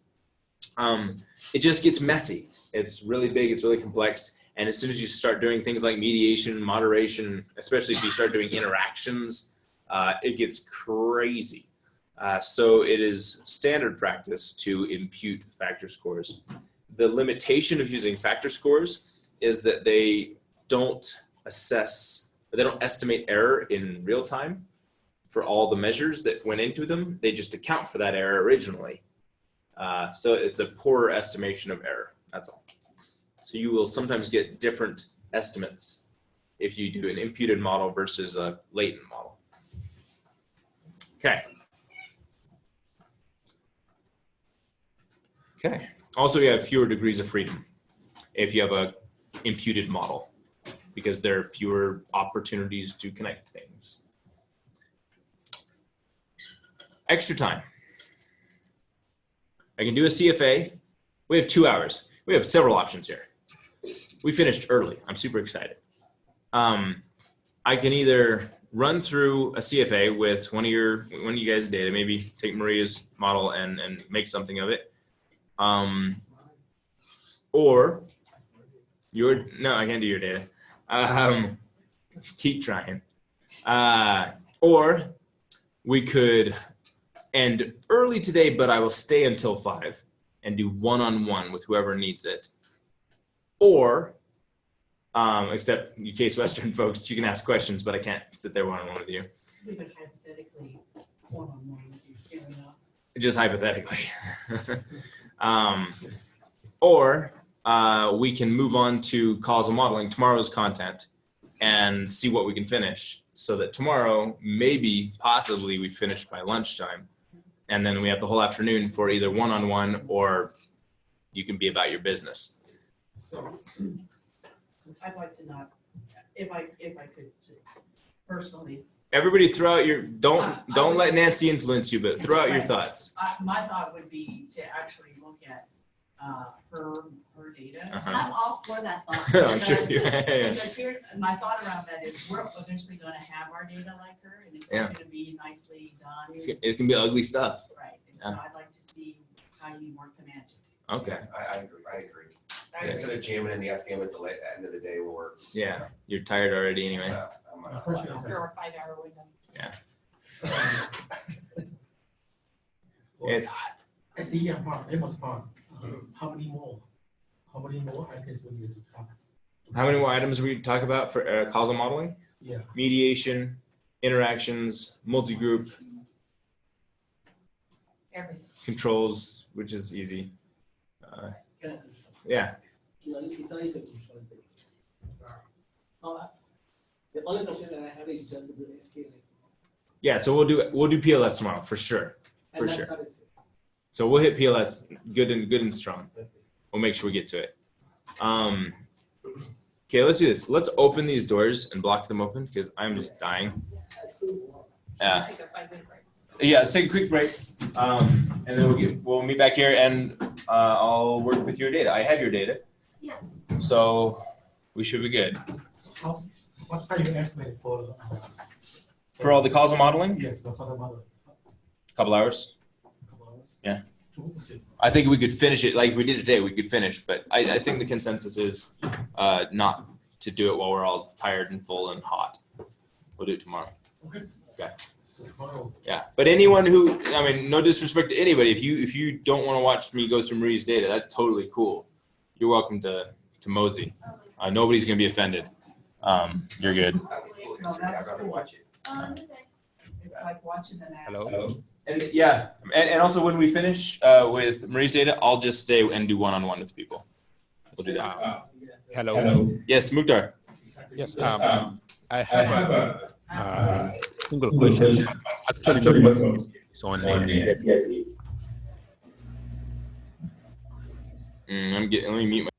Speaker 2: It just gets messy. It's really big, it's really complex. And as soon as you start doing things like mediation, moderation, especially if you start doing interactions, it gets crazy. So it is standard practice to impute factor scores. The limitation of using factor scores is that they don't estimate error in real time for all the measures that went into them. They just account for that error originally. So it's a poorer estimation of error, that's all. So you will sometimes get different estimates if you do an imputed model versus a latent model. Okay. Okay. Also, you have fewer degrees of freedom if you have a imputed model, because there are fewer opportunities to connect things. Extra time. I can do a CFA. We have 2 hours. We have several options here. We finished early. I'm super excited. I can either run through a CFA with one of you guys' data, maybe take Maria's model and make something of it. Or no, I can't do your data. Keep trying. Or we could end early today, but I will stay until 5 and do one-on-one with whoever needs it. Or, except you Case Western folks, you can ask questions, but I can't sit there one-on-one with you.
Speaker 6: We would hypothetically one-on-one with you, fair enough.
Speaker 2: Just hypothetically. Or we can move on to causal modeling, tomorrow's content, and see what we can finish, so that tomorrow, maybe, possibly, we finish by lunchtime. And then we have the whole afternoon for either one-on-one or you can be about your business.
Speaker 6: So I'd like to not, if I could personally.
Speaker 2: Everybody throw out your, don't let Nancy influence you, but throw out your thoughts.
Speaker 6: My thought would be to actually look at her data.
Speaker 9: I'm all for that thought.
Speaker 2: I'm sure you
Speaker 6: Because here, my thought around that is we're eventually going to have our data like her, and it's going to be nicely done.
Speaker 2: It's going to be ugly stuff.
Speaker 6: Right. And so I'd like to see how you work the magic.
Speaker 2: Okay.
Speaker 1: I agree. Instead of jamming in the SEM at the end of the day, we'll work.
Speaker 2: Yeah, you're tired already anyway.
Speaker 6: After our 5-hour window.
Speaker 2: Yeah. It's hot.
Speaker 7: SEM part, Amos part. How many more items we need to cover?
Speaker 2: How many more items we talk about for causal modeling?
Speaker 7: Yeah.
Speaker 2: Mediation, interactions, multi-group,
Speaker 6: Everything.
Speaker 2: controls, which is easy. Yeah.
Speaker 12: The only question that I have is just the SKLS.
Speaker 2: Yeah, so we'll do PLS tomorrow for sure. For sure. So we'll hit PLS good and strong. We'll make sure we get to it. Okay, let's do this. Let's open these doors and block them open because I'm just dying. Yeah, let's take a quick break. And then we'll meet back here and I'll work with your data. I have your data.
Speaker 9: Yeah.
Speaker 2: So we should be good.
Speaker 7: What's time you estimate
Speaker 2: For all the causal modeling?
Speaker 7: Yes, for causal modeling.
Speaker 2: Couple hours. Yeah. I think we could finish it like we did today. We could finish, but I think the consensus is not to do it while we're all tired and full and hot. We'll do it tomorrow.
Speaker 7: Okay.
Speaker 2: Okay.
Speaker 7: So tomorrow.
Speaker 2: Yeah, but anyone who, I mean, no disrespect to anybody. If you don't want to watch me go through Marie's data, that's totally cool. You're welcome to mosey. Nobody's gonna be offended. You're good.
Speaker 6: No, that's cool. It's like watching the NASA.
Speaker 2: Hello. And and also when we finish with Marie's data, I'll just stay and do one-on-one with people. We'll do that.
Speaker 10: Hello.
Speaker 2: Yes, Mukhtar.
Speaker 10: Yes. I have a single question. Actually, not it's on the
Speaker 2: Let me mute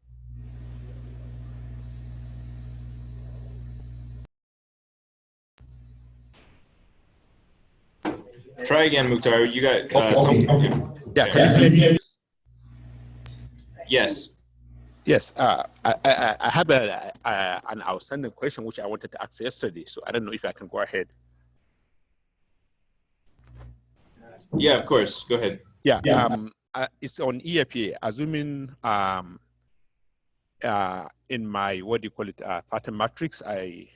Speaker 2: my. Try again, Mukhtar. You got some.
Speaker 10: Yeah. Can you hear me?
Speaker 2: Yes.
Speaker 10: Yes. I have an outstanding question which I wanted to ask yesterday. So I don't know if I can go ahead.
Speaker 2: Yeah, of course. Go ahead.
Speaker 10: Yeah. It's on EFA. Assuming in my pattern matrix, I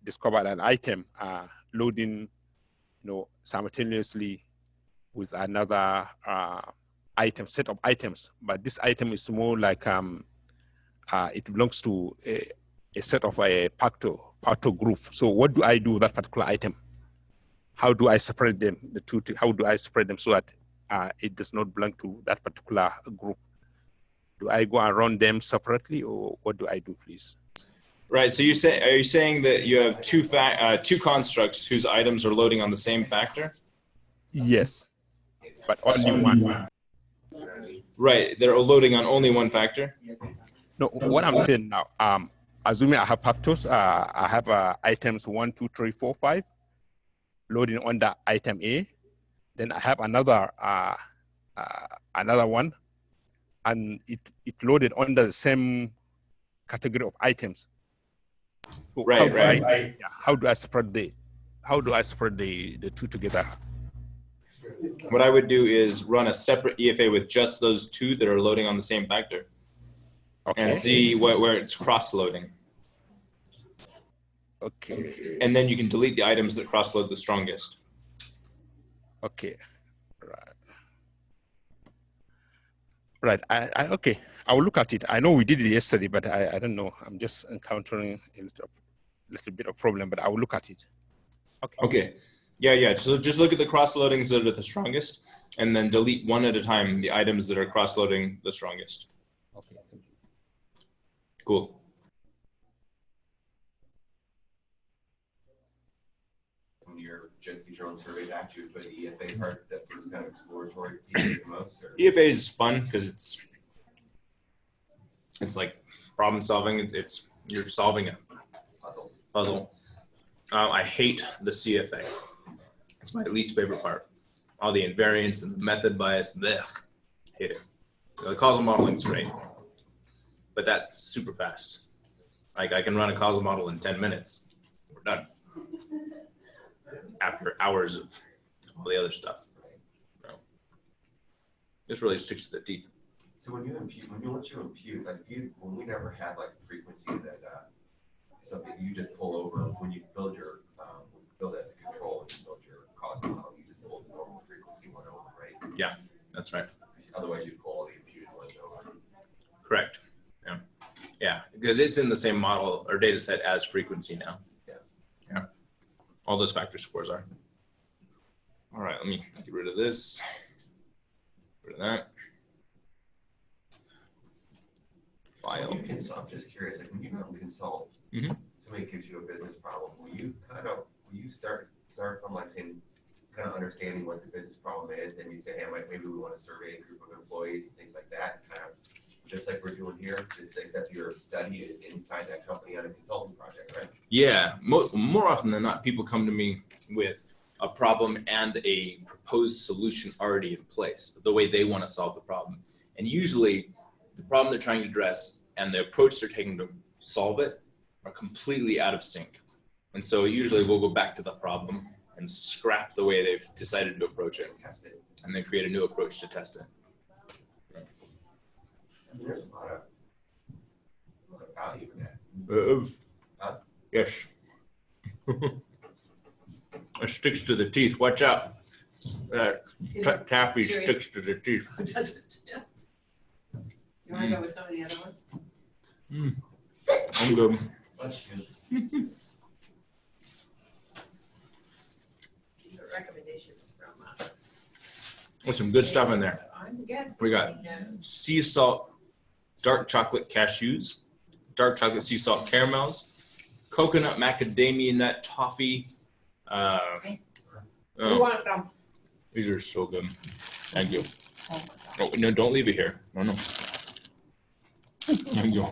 Speaker 10: discovered an item loading, simultaneously with another set of items, but this item is more like it belongs to a set of a Pareto group. So what do I do with that particular item? How do I separate them, the two? How do I separate them so that it does not belong to that particular group? Do I go and run them separately, or what do I do, please?
Speaker 2: Right. So are you saying that you have two constructs whose items are loading on the same factor?
Speaker 10: Yes, but only one.
Speaker 2: Right. They're loading on only one factor?
Speaker 10: No, what I'm saying now, assuming I have factors, I have items 1, 2, 3, 4, 5 loading on the item A. Then I have another one, and it loaded under the same category of items. So
Speaker 2: right.
Speaker 10: How do I separate the two together?
Speaker 2: What I would do is run a separate EFA with just those two that are loading on the same factor. Okay. And see where it's cross-loading.
Speaker 10: Okay.
Speaker 2: And then you can delete the items that cross-load the strongest.
Speaker 10: Okay. Right. Okay. I will look at it. I know we did it yesterday, but I don't know. I'm just encountering a little bit of problem, but I will look at it.
Speaker 2: Okay. Yeah. So just look at the cross-loadings that are the strongest, and then delete one at a time the items that are cross-loading the strongest.
Speaker 10: Okay.
Speaker 2: Cool.
Speaker 1: When you're just get your own survey back, you put the EFA part that's kind of exploratory the most. Or?
Speaker 2: EFA is fun because it's like problem solving. It's you're solving a puzzle. I hate the CFA. It's my least favorite part. All the invariants and the method bias. Blech. Hate it. The causal modeling is great, but that's super fast. Like I can run a causal model in 10 minutes. We're done. After hours of all the other stuff. So, this really sticks to the teeth.
Speaker 1: So when you impute, like when we never had like frequency as something you just pull over when you build your build as a control and you build your causal model, you just pull the normal frequency one over, right?
Speaker 2: Yeah, that's right.
Speaker 1: Otherwise you pull all the imputed ones over.
Speaker 2: Correct. Yeah, because it's in the same model or data set as frequency now. Yeah. All those factor scores are. All right, let me get rid of this. Get rid of that. File.
Speaker 1: So you can solve, I'm just curious, like when you go and consult, somebody gives you a business problem, will you start from like saying, kind of understanding what the business problem is, and you say, hey, maybe we want to survey a group of employees and things like that, kind of just like we're doing here, just except your study is inside that company on a consulting project, right?
Speaker 2: Yeah, more often than not, people come to me with a problem and a proposed solution already in place, the way they want to solve the problem. And usually the problem they're trying to address and the approach they're taking to solve it are completely out of sync. And so usually we'll go back to the problem and scrap the way they've decided to approach it, test it, and then create a new approach to test it.
Speaker 1: There's a lot of value in that.
Speaker 2: Yes. It sticks to the teeth. Watch out. Taffy sticks to the teeth.
Speaker 6: Does it? Yeah. You want to go with some of the other ones?
Speaker 2: I'm good.
Speaker 5: Recommendations from
Speaker 2: There's some good stuff in there. We got sea salt, dark chocolate cashews, dark chocolate sea salt caramels, coconut macadamia nut toffee.
Speaker 5: We want some.
Speaker 2: These are so good. Thank you. Oh, no, don't leave it here. No, no. Thank you.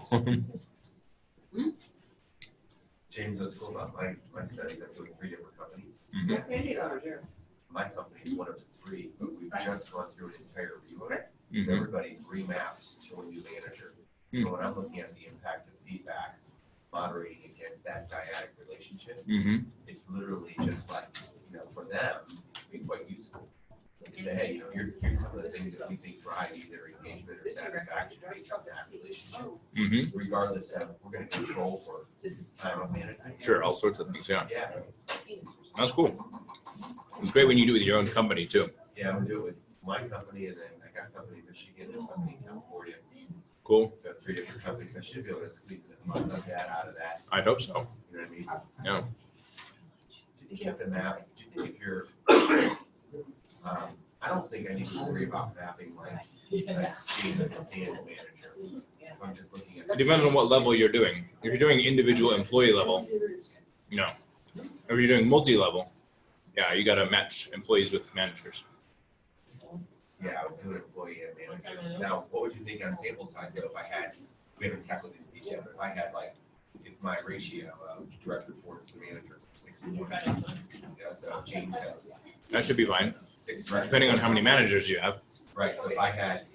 Speaker 1: James, what's cool about my study, I'm doing 3 different companies.
Speaker 2: Mhm.
Speaker 5: Candy over here.
Speaker 1: My company is one of the 3, but we've just gone through an entire relook. So
Speaker 2: Mhm.
Speaker 1: everybody remaps to a new manager. So when I'm looking at the impact of feedback, moderating against that dyadic relationship,
Speaker 2: Mhm.
Speaker 1: it's literally just like, for them, it'd be quite useful. To say, hey, here's some of the things that we think drive either engagement or satisfaction based on that relationship.
Speaker 2: Mhm.
Speaker 1: Regardless of, we're gonna control for time of management.
Speaker 2: Sure, all sorts of things. Yeah,
Speaker 1: Yeah,
Speaker 2: that's cool. It's great when you do it with your own company too.
Speaker 1: yeah, I'm gonna do it with my company, and then I got a company in Michigan and a company in California.
Speaker 2: Cool.
Speaker 1: So 3 different companies, I should be able to squeeze as much of that out of that,
Speaker 2: I hope so.
Speaker 1: you know what I mean?
Speaker 2: Yeah.
Speaker 1: Do you think you have to map, do you think if you're, I don't think I need to worry about mapping like being a dance manager. If I'm just looking at.
Speaker 2: It depends on what level you're doing. If you're doing individual employee level, no. If you're doing multi-level, yeah, you got to match employees with managers.
Speaker 1: Yeah, I would do an employee and manager. Now, what would you think on sample size though, if I had, we haven't tackled this piece yet, but if I had like, if my ratio of direct reports to manager was 6:1. Yeah, so James has.
Speaker 2: That should be fine,
Speaker 1: 6
Speaker 2: depending on how many managers you have.
Speaker 1: Right, so if I had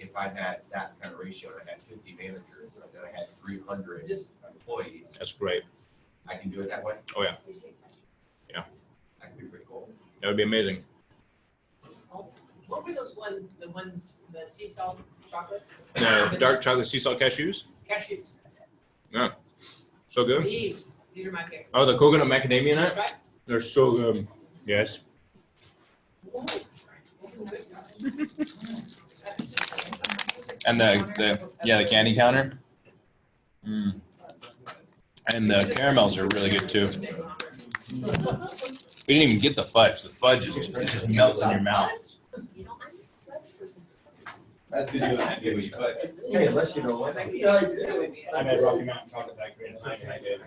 Speaker 1: that kind of ratio and I had 50 managers, and then I had 300 employees,
Speaker 2: That's great.
Speaker 1: I can do it that way?
Speaker 2: Oh yeah,
Speaker 1: That could be pretty cool.
Speaker 2: that would be amazing.
Speaker 5: What were those the sea salt chocolate?
Speaker 2: The dark chocolate sea salt cashews,
Speaker 5: Cashews.
Speaker 2: so good.
Speaker 5: These are my favorite.
Speaker 2: Oh, the coconut macadamia nut,
Speaker 5: Right?
Speaker 2: they're so good. Yes. And the candy counter. Mm. And the caramels are really good too. We didn't even get the fudge. The fudge is just melts in your mouth. That's because you haven't had fudge.
Speaker 1: Hey, unless you know what.
Speaker 2: I made Rocky Mountain Chocolate Factory and I did.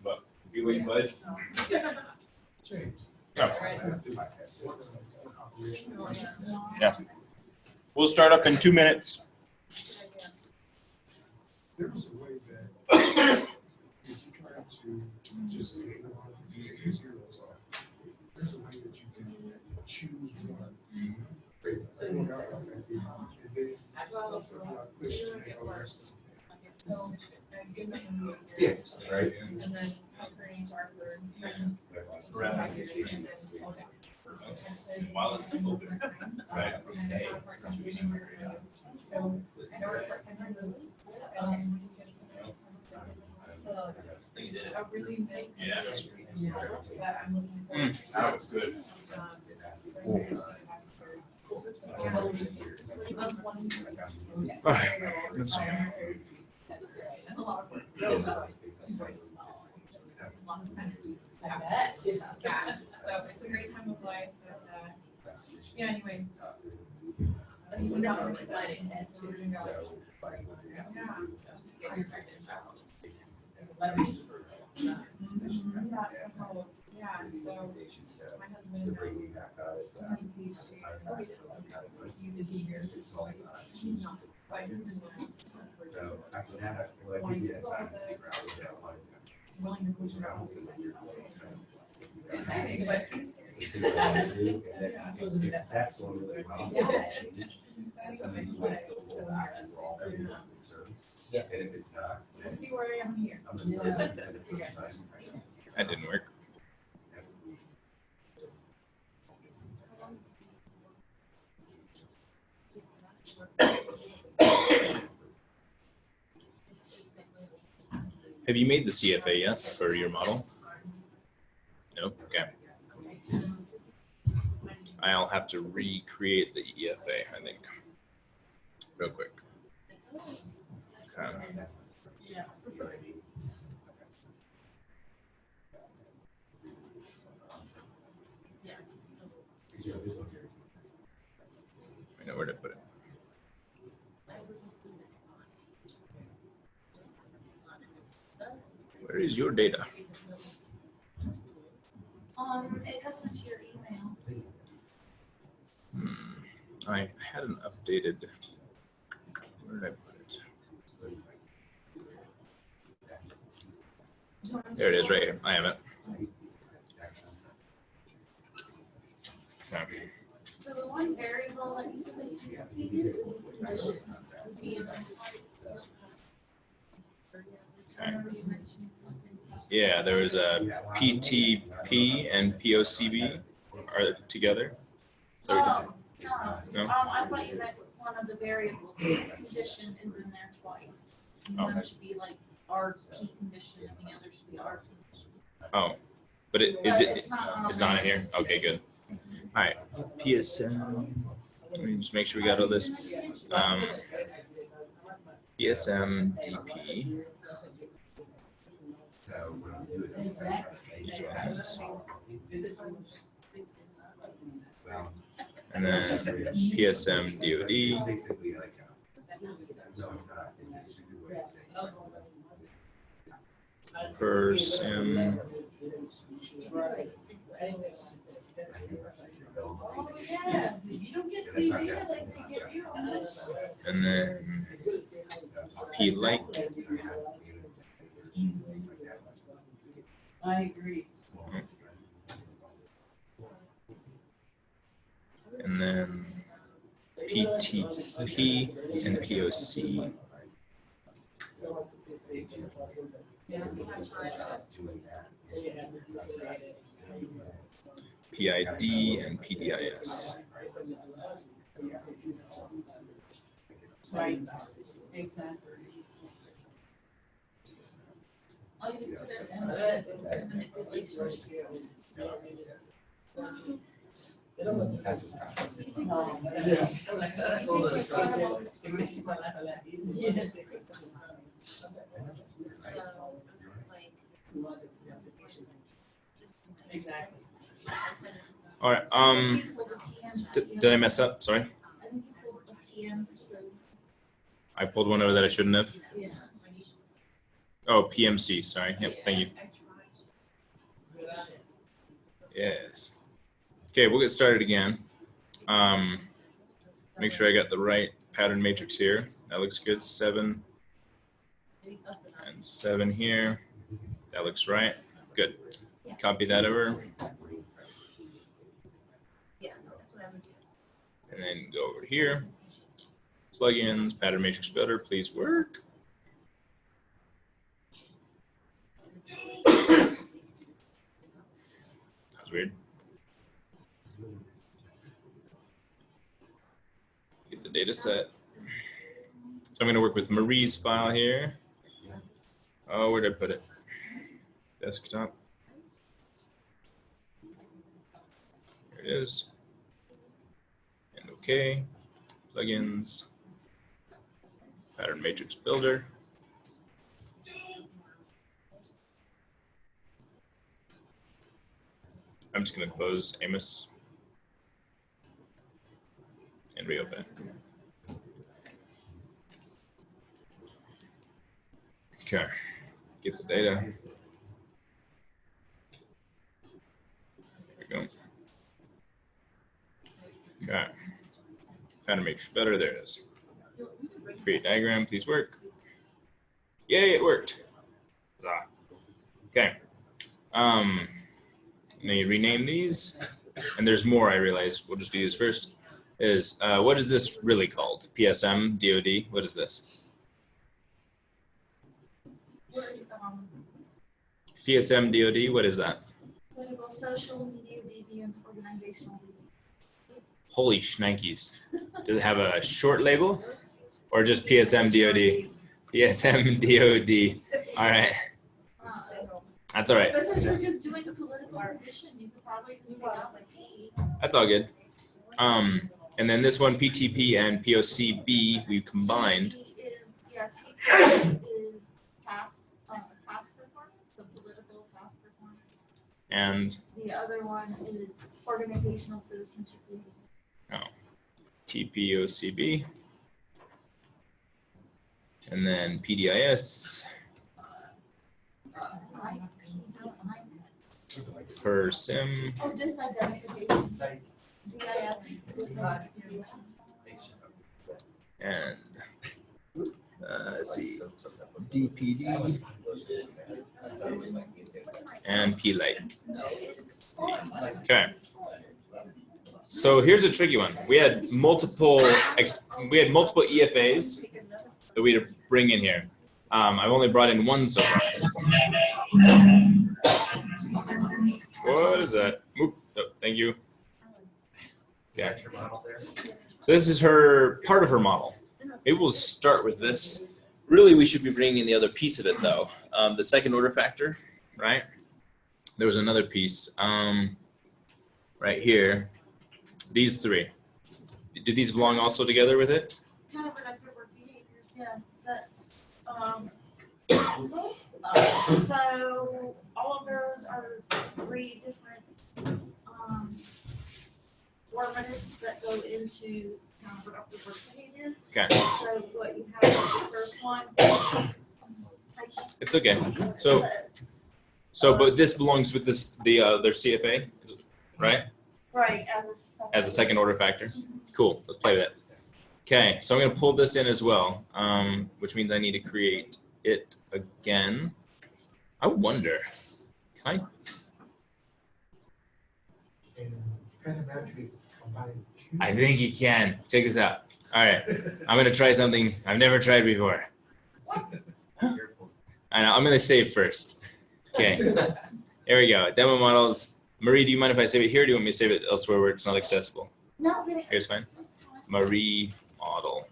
Speaker 2: But you eat fudge? Yeah. We'll start up in 2 minutes.
Speaker 3: There's a way that if you try to just ignore the zeros off, there's a way that you can choose one. So you got like that, and then push to make all the rest.
Speaker 13: So I did my MBA
Speaker 1: Yeah,
Speaker 13: here.
Speaker 1: right.
Speaker 13: And then upgrading to our third session.
Speaker 2: While it's open. Right.
Speaker 13: So I work part-time in business. It's a really nice industry, but I'm looking forward to.
Speaker 2: That was good. Let's see.
Speaker 13: That's great. That's a lot of work. Two boys. Lots of energy. I bet. Yeah. So it's a great time of life. And, yeah. Anyway, just. That's what I'm excited to do. Yeah. Yeah. So my husband has a PhD. Oh, he does. He's here. He's not. But he's in the house. Willing to push it out. It's exciting, but kind of scary. Yeah, it's exciting, but so
Speaker 1: Yeah. And if it's not.
Speaker 13: we'll see where I am here.
Speaker 2: That didn't work. Have you made the CFA yet for your model? Nope. Okay. I'll have to recreate the EFA, I think, real quick. Okay. where did I put it? Where is your data?
Speaker 9: It goes into your email.
Speaker 2: I hadn't updated. Where did I put it? There it is, right here. I have it. Okay.
Speaker 9: So the one variable that you said that you repeated, condition.
Speaker 2: Yeah, there was a PTP and POCB are together. So
Speaker 9: No? I thought you meant one of the variables. This condition is in there twice. One should be like our key condition and the other should be our condition.
Speaker 2: Oh, but it's not in here? Okay, good. All right, PSM. Let me just make sure we got all this. PSM DP. And then PSM DOD. Per sim. And then P like.
Speaker 6: I agree.
Speaker 2: And then PTP and POC. PID and PDIS.
Speaker 6: Right, exactly.
Speaker 9: Oh, you put it in the manipulation.
Speaker 6: Exactly.
Speaker 2: All right. Did I mess up? Sorry. I pulled one over that I shouldn't have. Oh, PMC. Sorry. Yep. Thank you. Yes. Okay, we'll get started again. Make sure I got the right pattern matrix here. That looks good. 7 and 7 here. That looks right. Good. Copy that over. And then go over here. Plugins, pattern matrix builder, please work. That was weird. Get the data set. So I'm going to work with Marie's file here. Oh, where did I put it? Desktop. There it is. And okay. Plugins. Pattern matrix builder. I'm just going to close Amos and reopen it. Okay, get the data. There we go. Okay, pattern matrix better. There it is. Create diagram, please work. Yay, it worked. Huzzah. Okay. Now you rename these, and there's more. I realize we'll just do these first. Is what is this really called? PSM DOD. What is this? PSM DOD. What is that?
Speaker 9: Political, social, media, deviance, organizational deviance.
Speaker 2: Holy shnikes! Does it have a short label, or just PSM DOD? PSM DOD. All right. That's all right.
Speaker 9: But since you're just doing a political condition, you could probably just take out the P.
Speaker 2: That's all good. And then this one, PTP and POCB, we combined.
Speaker 9: TP is task performance, the political task performance.
Speaker 2: And
Speaker 9: the other one is organizational citizenship.
Speaker 2: Oh, TPOCB, and then PDIS per SIM.
Speaker 5: Oh, disidentification. DIS, disidentification.
Speaker 2: And let's see, DPD and PLIGHT. Okay. So here's a tricky one. We had multiple EFAs that we had to bring in here. I've only brought in one so far. What is that? Oop, oh, thank you. Okay. So this is part of her model. Maybe we'll start with this. Really, we should be bringing in the other piece of it though. The second order factor, right? There was another piece right here. These three. Do these belong also together with it?
Speaker 9: Counterproductive work behaviors, yeah, that's, so all of those are 3 different, formatives that go into counterproductive work behavior.
Speaker 2: Okay.
Speaker 9: So what you have is the first one.
Speaker 2: It's okay. So, but this belongs with their CFA, right?
Speaker 9: Right,
Speaker 2: As a second order factor. Cool. Let's play with it. Okay, so I'm going to pull this in as well, which means I need to create it again. I wonder, can I? I think you can. Check this out. All right, I'm going to try something I've never tried before. I know, I'm going to save first. Okay, there we go. Demo models. Marie, do you mind if I save it here, or do you want me to save it elsewhere where it's not accessible?
Speaker 9: No,
Speaker 2: here's fine. Marie model.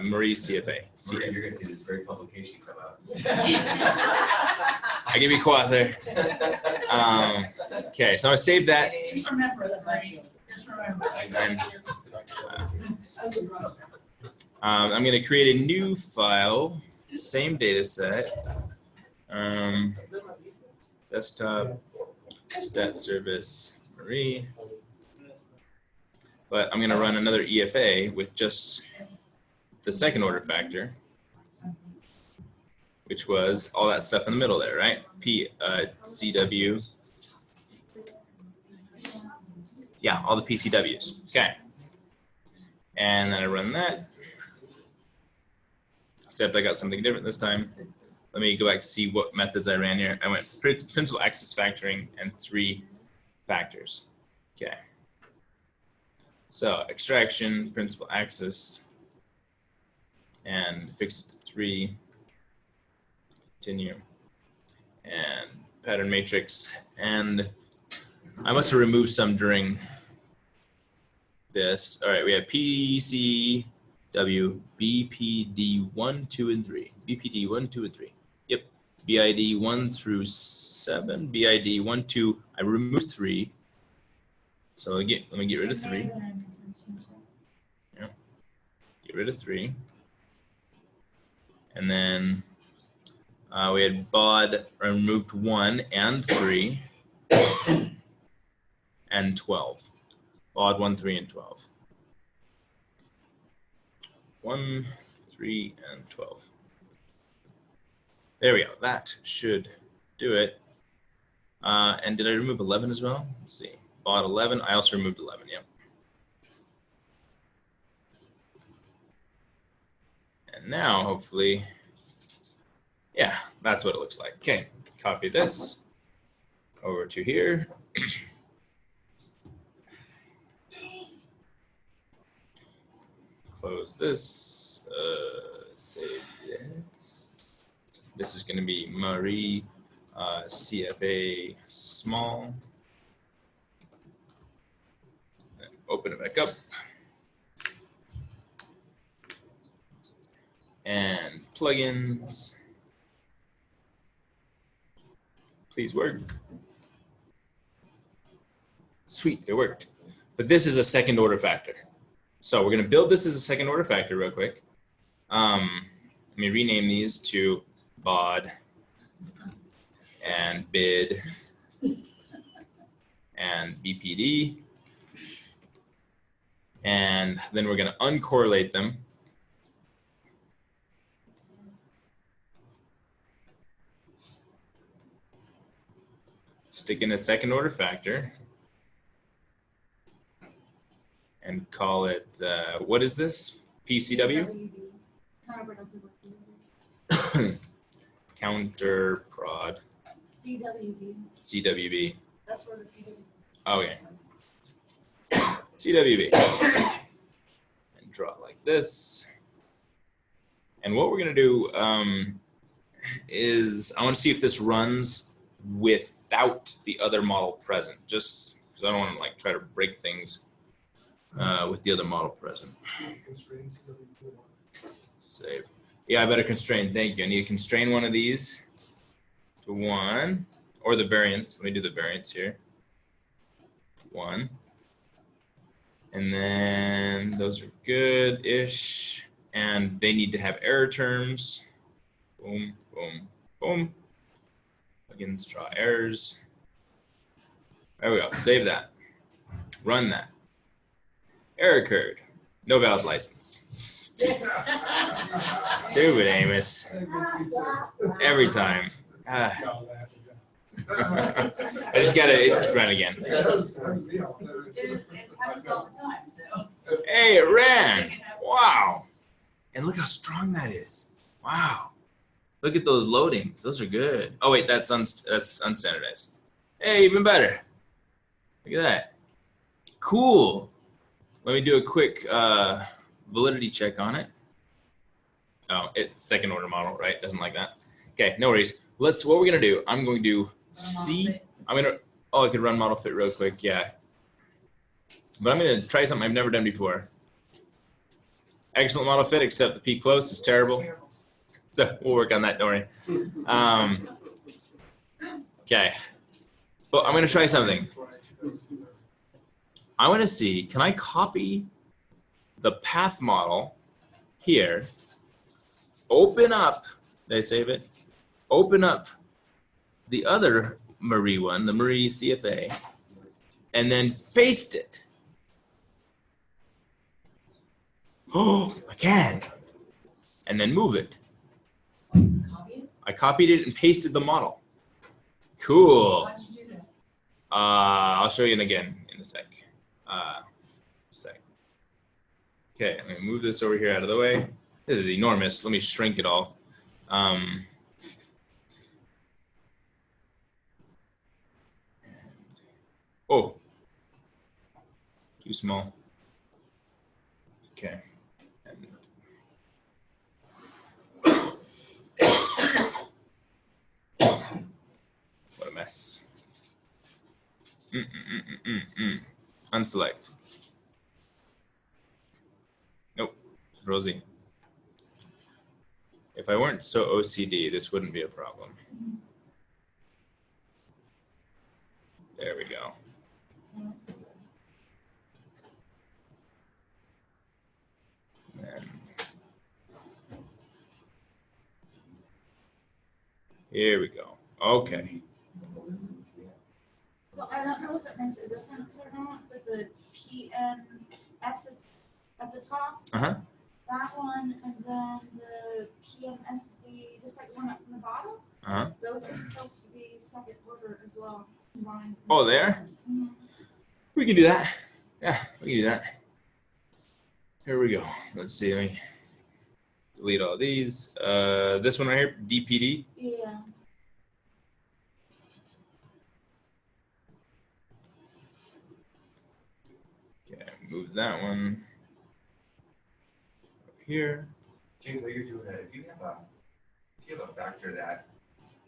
Speaker 2: Marie CFA.
Speaker 1: Marie, you're going to see this great publication come out.
Speaker 2: I can be quiet there. Okay, so I'm going to save that.
Speaker 6: Just remember, Marie. Just remember.
Speaker 2: I'm going to create a new file, same data set. Desktop, stat service, Marie. But I'm going to run another EFA with just the second order factor, which was all that stuff in the middle there, right? CW. Yeah, all the PCWs. Okay. And then I run that. Except I got something different this time. Let me go back to see what methods I ran here. I went principal access factoring and 3 factors. Okay. So extraction, principal access, and fix it to 3. Continue. And pattern matrix. And I must have removed some during this. All right, we have PCW, BPD 1, 2, and 3. BPD 1, 2, and 3. Yep. BID 1 through 7. BID 1, 2. I removed 3. So let me get rid of 3. Yeah. Get rid of 3. And then we had BOD removed 1 and 3 and 12. BOD 1, 3, and 12. 1, 3, and 12. There we go. That should do it. And did I remove 11 as well? Let's see. BOD 11. I also removed 11. Yep. And now, hopefully, yeah, that's what it looks like. Okay, copy this over to here. Close this, save this. This is going to be Marie CFA small. Open it back up. And plugins. Please work. Sweet, it worked. But this is a second order factor. So we're going to build this as a second order factor real quick. Let me rename these to BOD and BID and BPD And then we're going to uncorrelate them. Stick in a second order factor. And call it, what is this? PCW? Counter prod.
Speaker 9: CWB.
Speaker 2: CWB.
Speaker 9: That's where the CWB.
Speaker 2: Okay. CWB. And draw it like this. And what we're going to do is I want to see if this runs without the other model present, just because I don't want to like try to break things with the other model present. Save. Yeah, I better constrain. Thank you. I need to constrain one of these to 1, or the variance. Let me do the variance here. 1. And then those are good-ish. And they need to have error terms. Boom, boom, boom. Plugins draw errors. There we go. Save that. Run that. Error occurred. No valid license. Stupid Amos. Every time. I just gotta run again.
Speaker 6: It happens all the time, so.
Speaker 2: Hey, it ran. Wow. And look how strong that is. Wow. Look at those loadings. Those are good. Oh wait, that's unstandardized. Hey, even better. Look at that. Cool. Let me do a quick validity check on it. Oh, it's second order model, right? Doesn't like that. Okay, no worries. What we're gonna do, I'm going to see. Oh, I could run model fit real quick, yeah. But I'm gonna try something I've never done before. Excellent model fit, except the peak close is terrible. So we'll work on that, don't worry. Okay, but I'm gonna try something. I wanna see, can I copy the path model here, open up, did I save it? Open up the other Marie one, the Marie CFA, and then paste it. Oh, I can. And then move it. I copied it and pasted the model. Cool.
Speaker 6: Why did you do that?
Speaker 2: I'll show you again in a sec. Okay, I'm gonna move this over here out of the way. This is enormous. Let me shrink it all. Oh, too small. Okay. What a mess. Unselect. Nope, Rosie. If I weren't so OCD, this wouldn't be a problem. There we go. And here we go. Okay.
Speaker 9: So I don't know if it makes a difference or not, but the PMS at the top, that one, and then the PMSD, the second one up from the bottom, those are supposed to be second order as well. Combined.
Speaker 2: Oh, there? We can do that. Yeah, we can do that. Here we go. Let's see. Let me delete all these. This one right here, DPD.
Speaker 9: Yeah.
Speaker 2: Okay, move that one up here.
Speaker 1: James, while you're doing that, if you have a factor that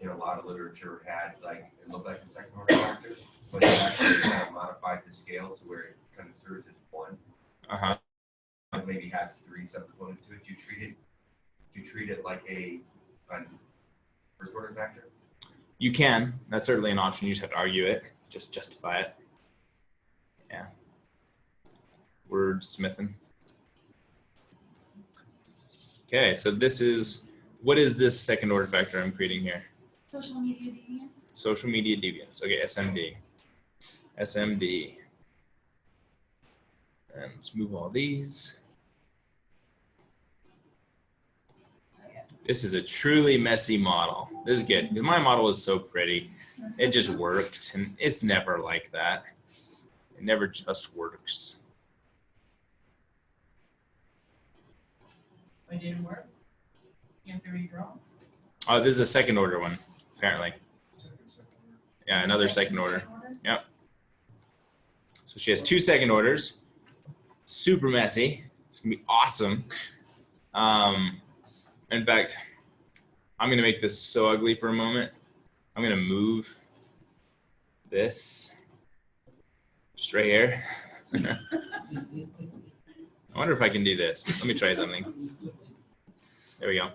Speaker 1: in a lot of literature had like it looked like a second order factor, but it actually kind of modified the scale so where it kind of serves as one. It maybe has 3 subcomponents to it. Do you treat it like a first order factor?
Speaker 2: You can. That's certainly an option. You just have to argue it. Just justify it. Yeah. Wordsmithing. Okay, so this is, what is this second order factor I'm creating here?
Speaker 9: Social media deviance.
Speaker 2: Social media deviance. Okay, SMD. SMD. And let's move all these. This is a truly messy model. This is good. My model is so pretty. It just worked, and it's never like that. It never just works.
Speaker 6: It didn't work? You have to redraw?
Speaker 2: Oh, this is a second order one, apparently. Yeah, another second order. Yep. So she has 2 second orders. Super messy. It's gonna be awesome. In fact, I'm gonna make this so ugly for a moment. I'm gonna move this just right here. I wonder if I can do this. Let me try something. There we go.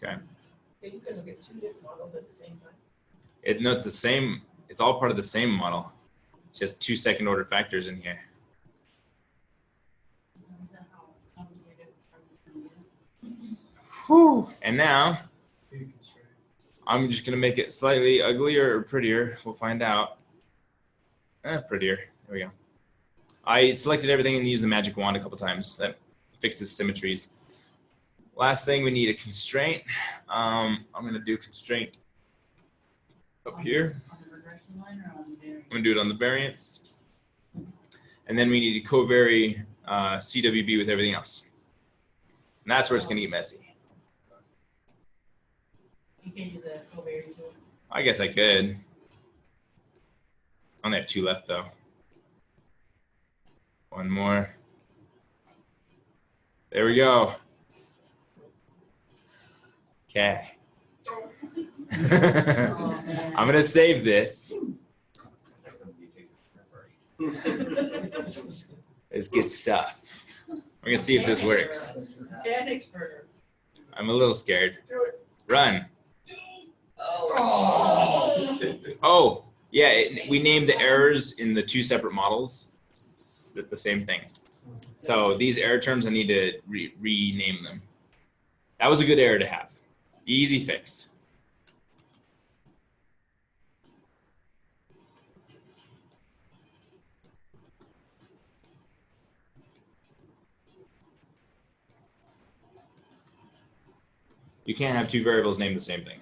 Speaker 2: Okay.
Speaker 5: You can look at 2 different models at the same time.
Speaker 2: No, it's the same. It's all part of the same model. It's just 2 second order factors in here. Whew. And now I'm just gonna make it slightly uglier or prettier. We'll find out. Prettier. There we go. I selected everything and used the magic wand a couple times. That fixes symmetries. Last thing, we need a constraint. I'm gonna do constraint up here.
Speaker 6: On the regression line or on the variance?
Speaker 2: I'm gonna do it on the variance. And then we need to covary CWB with everything else. And that's where it's gonna get messy.
Speaker 6: You can't use a covariate tool.
Speaker 2: I guess I could. I only have 2 left though. One more. There we go. Okay. I'm gonna save this. It's good stuff. We're gonna see if this works. I'm a little scared. Run. Oh, yeah, we named the errors in the 2 separate models the same thing. So these error terms, I need to rename them. That was a good error to have. Easy fix. You can't have 2 variables named the same thing.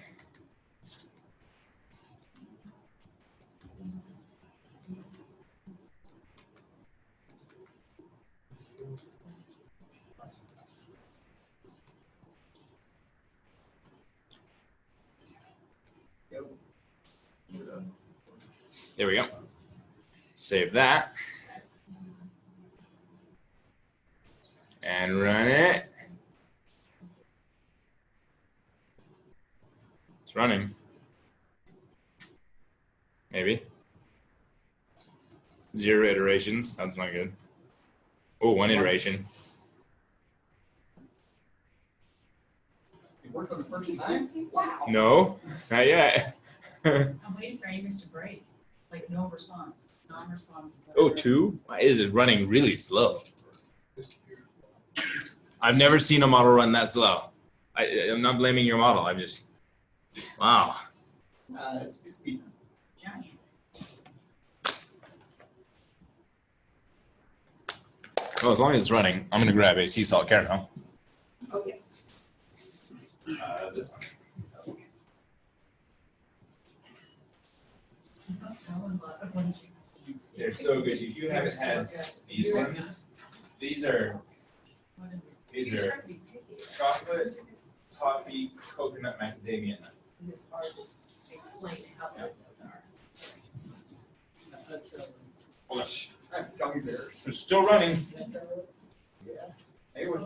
Speaker 2: There we go. Save that. And run it. It's running. Maybe. 0 iterations. That's not good. Oh, 1 iteration.
Speaker 12: It worked on the first time? Wow.
Speaker 2: No, not yet.
Speaker 6: I'm waiting for Amos to break. Like no response, non-responsive.
Speaker 2: Oh, 2? Why is it running really slow? I've never seen a model run that slow. I'm not blaming your model. I'm just, wow.
Speaker 12: It's speed.
Speaker 6: Giant.
Speaker 2: Well, as long as it's running, I'm gonna grab a sea salt caramel.
Speaker 6: Oh, yes.
Speaker 2: This one. They're so good. If you haven't had these ones, these are chocolate, toffee, coconut, macadamia nut.
Speaker 5: It's hard to explain how good those are.
Speaker 12: Gummy bears.
Speaker 2: It's still running.
Speaker 12: Yeah. They were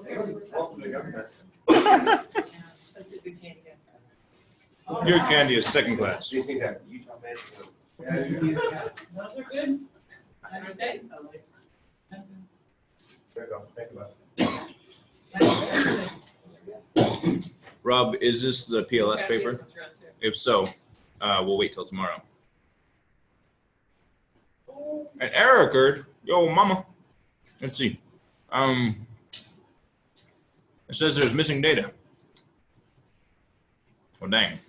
Speaker 12: welcome to gummy bears.
Speaker 5: That's a good candy.
Speaker 2: Your candy is second class.
Speaker 1: These things have Utah beds.
Speaker 6: Those are good. Aren't they?
Speaker 1: There you go. Think about it.
Speaker 2: Rob, is this the PLS paper? If so, we'll wait till tomorrow. An error occurred. Yo, mama. Let's see. It says there's missing data. Oh, dang.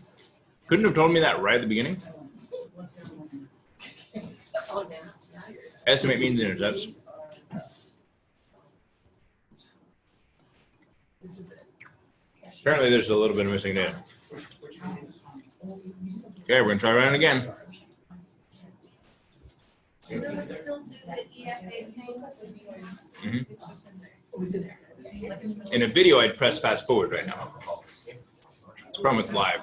Speaker 2: Couldn't have told me that right at the beginning. Estimate means intercepts. Apparently there's a little bit of missing data. Okay, we're gonna try running again.
Speaker 9: So does it still do the EFA thing?
Speaker 2: In a video, I'd press fast forward right now. It's problem with live.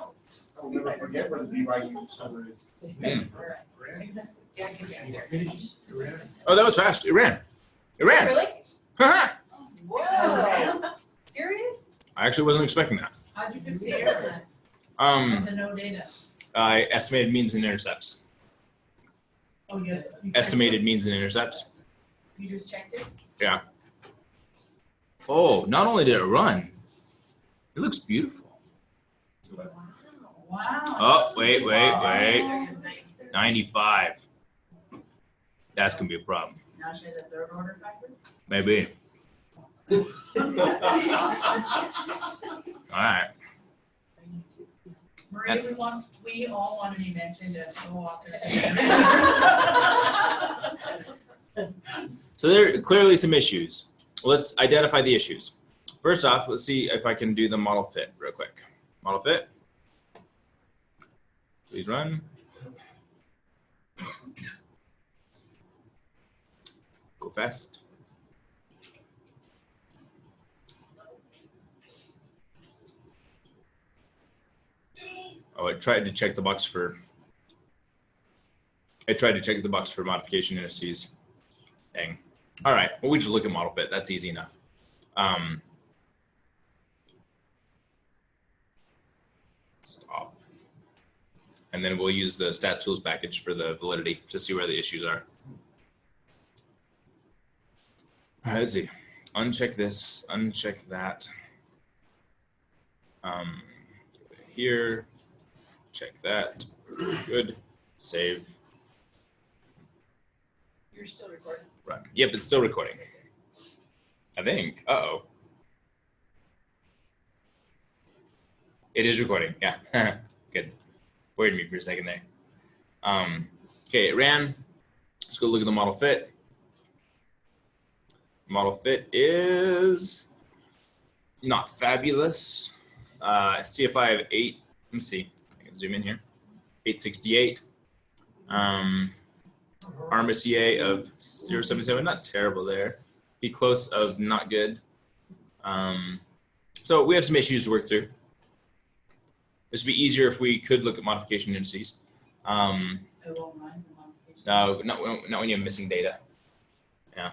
Speaker 12: I'll never forget what the BYU summer is.
Speaker 2: Oh, that was fast. It ran. It ran.
Speaker 5: Really?
Speaker 2: Haha.
Speaker 5: Whoa. Serious?
Speaker 2: I actually wasn't expecting that.
Speaker 6: How'd you fix the error? That's a no data.
Speaker 2: I estimated means and intercepts.
Speaker 6: Oh, you checked
Speaker 2: Estimated means and intercepts.
Speaker 6: it? You just checked it?
Speaker 2: Yeah. Oh, not only did it run, it looks beautiful.
Speaker 6: Wow.
Speaker 2: Oh, wait. 95. That's gonna be a problem.
Speaker 6: Now she has a third order factor?
Speaker 2: Maybe. All right.
Speaker 6: Marie, we all want to be mentioned as co-author.
Speaker 2: So there are clearly some issues. Let's identify the issues. First off, let's see if I can do the model fit real quick. Model fit. Please run. Go fast. Oh, I tried to check the box for modification indices. Dang. All right, well, we just look at model fit. That's easy enough. Stop. And then we'll use the stats tools package for the validity to see where the issues are. All right, let's see. Uncheck this, uncheck that. Here, check that. Good. Save.
Speaker 5: You're still recording.
Speaker 2: Run. Yep, it's still recording. I think. Uh-oh. It is recording. Yeah. Good. Worried me for a second there. Okay, it ran. Let's go look at the model fit. Model fit is not fabulous. CFA of 8. Let me see. I can zoom in here. 868. Arma CA of 077. Not terrible there. Be close of not good. So we have some issues to work through. This would be easier if we could look at modification indices.
Speaker 6: I won't mind the modification.
Speaker 2: No, not when you have missing data. Yeah.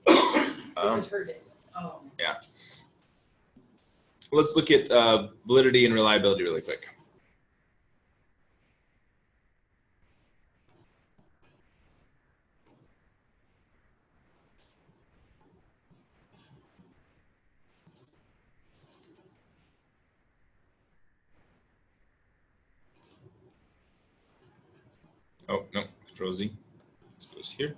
Speaker 5: This is her data.
Speaker 6: Oh.
Speaker 2: Yeah. Let's look at validity and reliability really quick. Oh, no, Control Z. This goes here.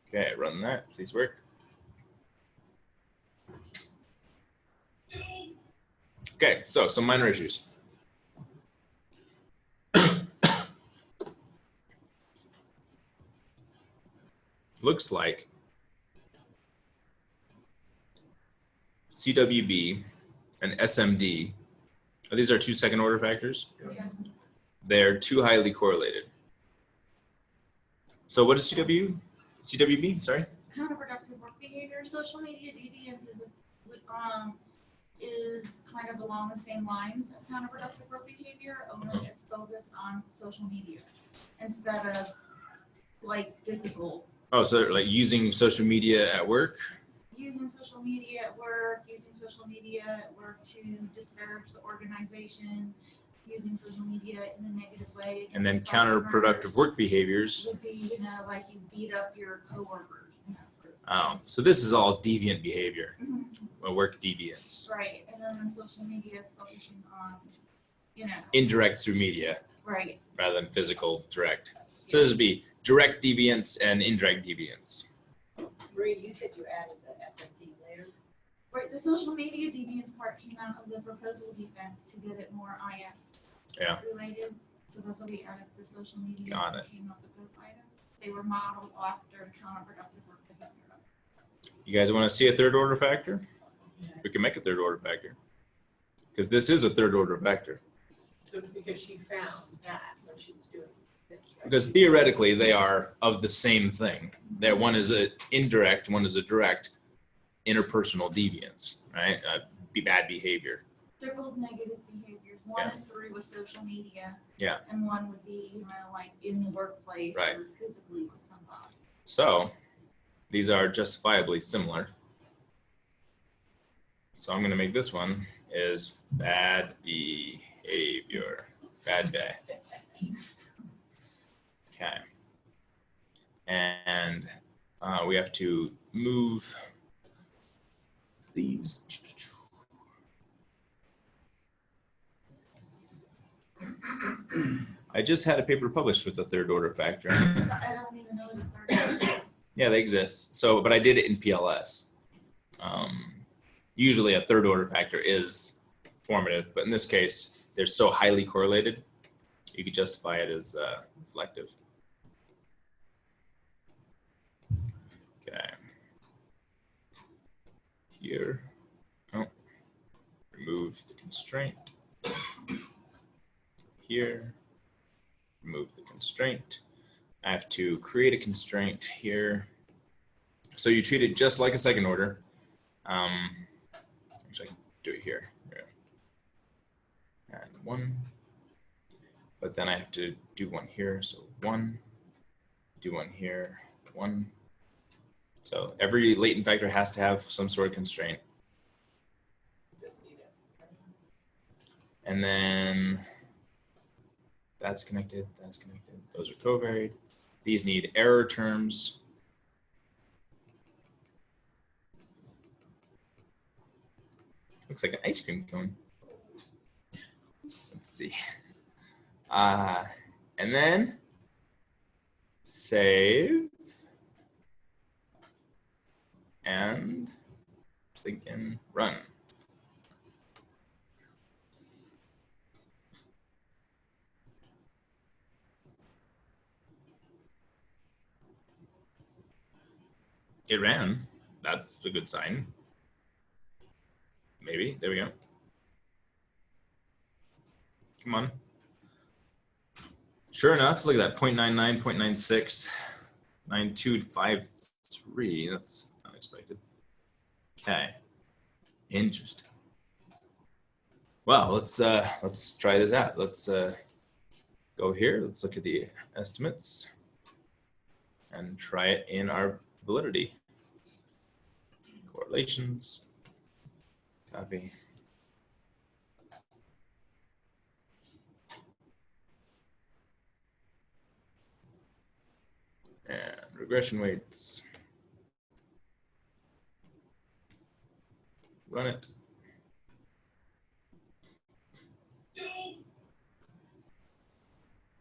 Speaker 2: Okay, run that, please work. Okay, so some minor issues. Looks like CWB and SMD, these are two second order factors.
Speaker 5: Yes.
Speaker 2: They're too highly correlated. So what is CWB, sorry?
Speaker 9: Counterproductive work behavior. Social media deviance is kind of along the same lines of counterproductive work behavior, only it's focused on social media instead of like physical.
Speaker 2: Oh, so like using social media at work?
Speaker 9: Using social media at work, using social media at work to disparage the organization, using social media in a negative way.
Speaker 2: And then counterproductive work behaviors.
Speaker 9: Would be, like you beat up your coworkers and that sort of thing.
Speaker 2: Oh, so this is all deviant behavior,
Speaker 9: Mhm.
Speaker 2: work deviance.
Speaker 9: Right, and then the social media is focusing on,
Speaker 2: Indirect through media
Speaker 9: right.
Speaker 2: rather than physical direct. So this would be direct deviance and indirect deviance.
Speaker 5: Marie, you said you added the SMP later.
Speaker 9: Right, the social media deviance part came out of the proposal defense to get it more IS related. So that's why we added the social media.
Speaker 2: Got it.
Speaker 9: Came up with those items. They were modeled after counterproductive work behavior.
Speaker 2: You guys want to see a third order factor? We can make a third order factor. Because this is a third order factor.
Speaker 5: So because she found that when she was doing this, right?
Speaker 2: Because theoretically they are of the same thing. That one is an indirect, one is a direct interpersonal deviance, right? Bad behavior.
Speaker 9: They're both negative behaviors. One is through with social media.
Speaker 2: Yeah.
Speaker 9: And one would be, like in the workplace
Speaker 2: Right.
Speaker 9: or physically with somebody.
Speaker 2: So these are justifiably similar. So I'm going to make this one is bad behavior. Bad day. Okay. And we have to move these. I just had a paper published with a third order factor.
Speaker 9: I don't even know the third one.
Speaker 2: Yeah, they exist. So, but I did it in PLS. Usually a third order factor is formative, but in this case, they're so highly correlated, you could justify it as reflective. Okay. Here, remove the constraint. Here, remove the constraint. I have to create a constraint here. So you treat it just like a second order. Actually, I can do it here. And one, but then I have to do one here. So one, do one here, one. So every latent factor has to have some sort of constraint. And then that's connected, that's connected. Those are covariate. These need error terms. Looks like an ice cream cone. Let's see. And then save and thinking run. It ran. That's a good sign. Maybe. There we go. Come on. Sure enough, look at that. 0.99, 0.96, 9253. That's unexpected. Okay. Interesting. Well, let's try this out. Let's go here. Let's look at the estimates and try it in our validity. Correlations. Copy. And regression weights. Run it.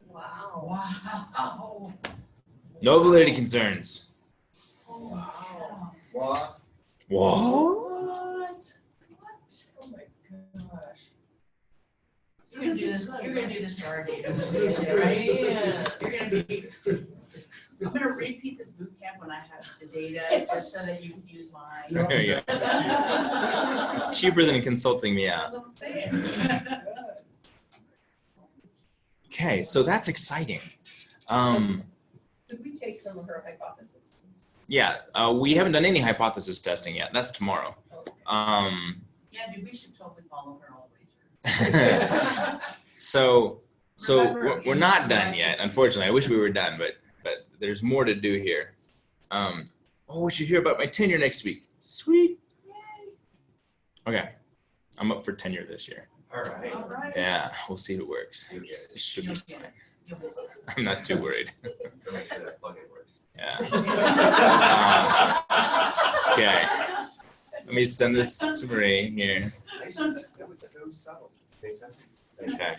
Speaker 5: Wow. Wow.
Speaker 2: No validity concerns.
Speaker 5: Wow.
Speaker 12: What?
Speaker 2: What?
Speaker 5: What? Oh my gosh. You're gonna do this. You're gonna do this for our data.
Speaker 12: This is
Speaker 5: right?
Speaker 12: great.
Speaker 5: Yeah. You're gonna be. I'm gonna repeat this boot camp when I have the data, just so that you can use mine.
Speaker 2: There you go. It's cheaper than consulting me out.
Speaker 5: That's what I'm saying.
Speaker 2: Okay, so that's exciting.
Speaker 5: Could we take some of her hypotheses?
Speaker 2: Yeah, we haven't done any hypothesis testing yet. That's tomorrow.
Speaker 5: Okay. Yeah, dude, we should totally follow her all the way through.
Speaker 2: So
Speaker 5: Remember,
Speaker 2: we're not done yet. Unfortunately, I wish we were done, but there's more to do here. Oh, we should hear about my tenure next week. Sweet. Okay, I'm up for tenure this year.
Speaker 1: All right.
Speaker 5: All right.
Speaker 2: Yeah, we'll see if it works. It should be fine. I'm not too worried.
Speaker 1: Make sure that plugin works.
Speaker 2: Yeah. Okay. Let me send this to Marie here.
Speaker 12: That was so subtle.
Speaker 2: Okay.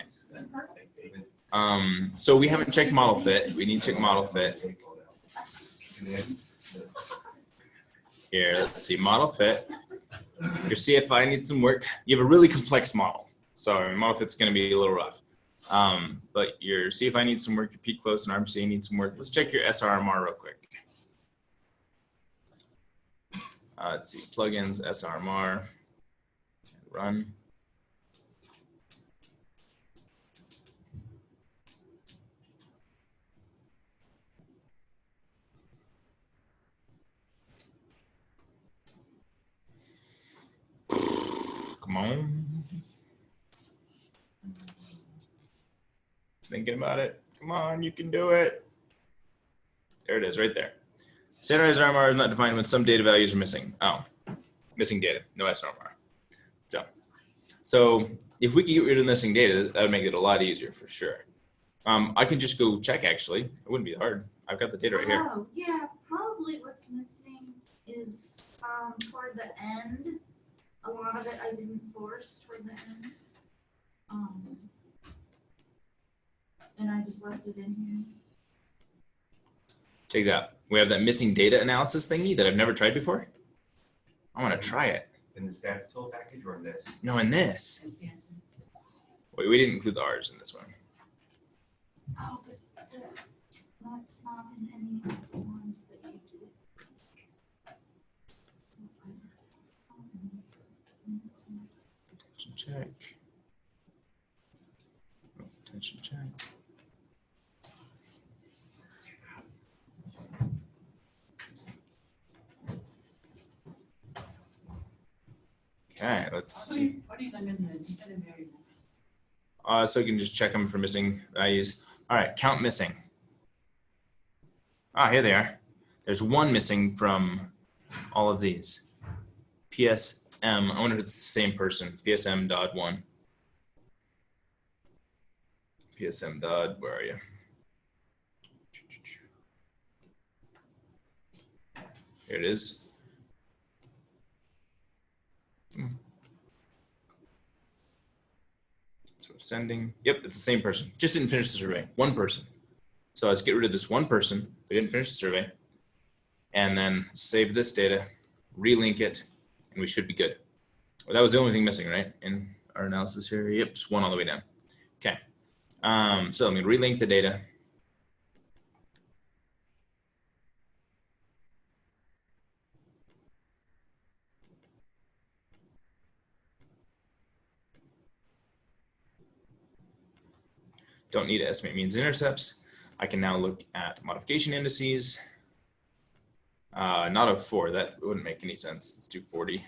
Speaker 5: Perfect.
Speaker 2: So we haven't checked model fit. We need to check model fit. Here, let's see, model fit. Your CFI needs some work. You have a really complex model. So model fit's gonna be a little rough. But your CFI needs some work, your peak close and RMCA needs some work. Let's check your SRMR real quick. Let's see, plugins, SRMR, run. Come on. Thinking about it. Come on, you can do it. There it is, right there. Standardized RMR is not defined when some data values are missing. Oh, missing data, no SRMR. So if we could get rid of missing data, that would make it a lot easier for sure. I can just go check actually. It wouldn't be hard. I've got the data right here.
Speaker 9: Oh, yeah, probably what's missing is toward the end. A lot of it I didn't force toward the end. And I just left it in here.
Speaker 2: Check this out. We have that missing data analysis thingy that I've never tried before. I want to try it.
Speaker 1: In the stats tool package or in this?
Speaker 2: No, in this. Wait, we didn't include the R's in this one.
Speaker 9: Oh, but it's not in any of the ones that you do.
Speaker 2: Attention check. Oh, attention check. Okay, let's see.
Speaker 6: What do them in the dependent variable?
Speaker 2: So you can just check them for missing values. All right, count missing. Ah, here they are. There's one missing from all of these. PSM, I wonder if it's the same person. PSM dot one. PSM dot, where are you? Here it is. So sending, yep, it's the same person. Just didn't finish the survey, one person. So let's get rid of this one person. We didn't finish the survey. And then save this data, relink it, and we should be good. Well, that was the only thing missing, right? In our analysis here, yep, just one all the way down. Okay, so let me relink the data. Don't need to estimate means and intercepts. I can now look at modification indices. Not of 4, that wouldn't make any sense. Let's do 40.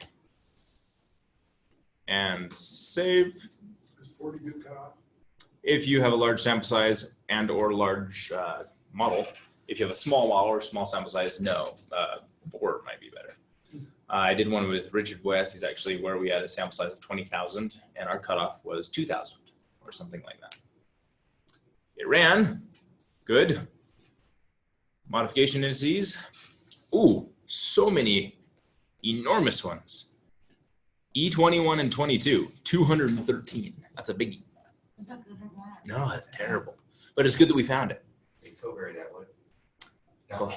Speaker 2: And save.
Speaker 3: Is 40 good cutoff?
Speaker 2: If you have a large sample size and or large model. If you have a small model or small sample size, no. 4 might be better. I did one with Richard Boyatzis actually where we had a sample size of 20,000 and our cutoff was 2,000 or something like that. It ran, good. Modification indices, ooh, so many enormous ones. E21 and 22, 213, that's a biggie.
Speaker 9: Is that good or bad?
Speaker 2: No, that's terrible, but it's good that we found it.
Speaker 1: You covariate that one.
Speaker 2: No.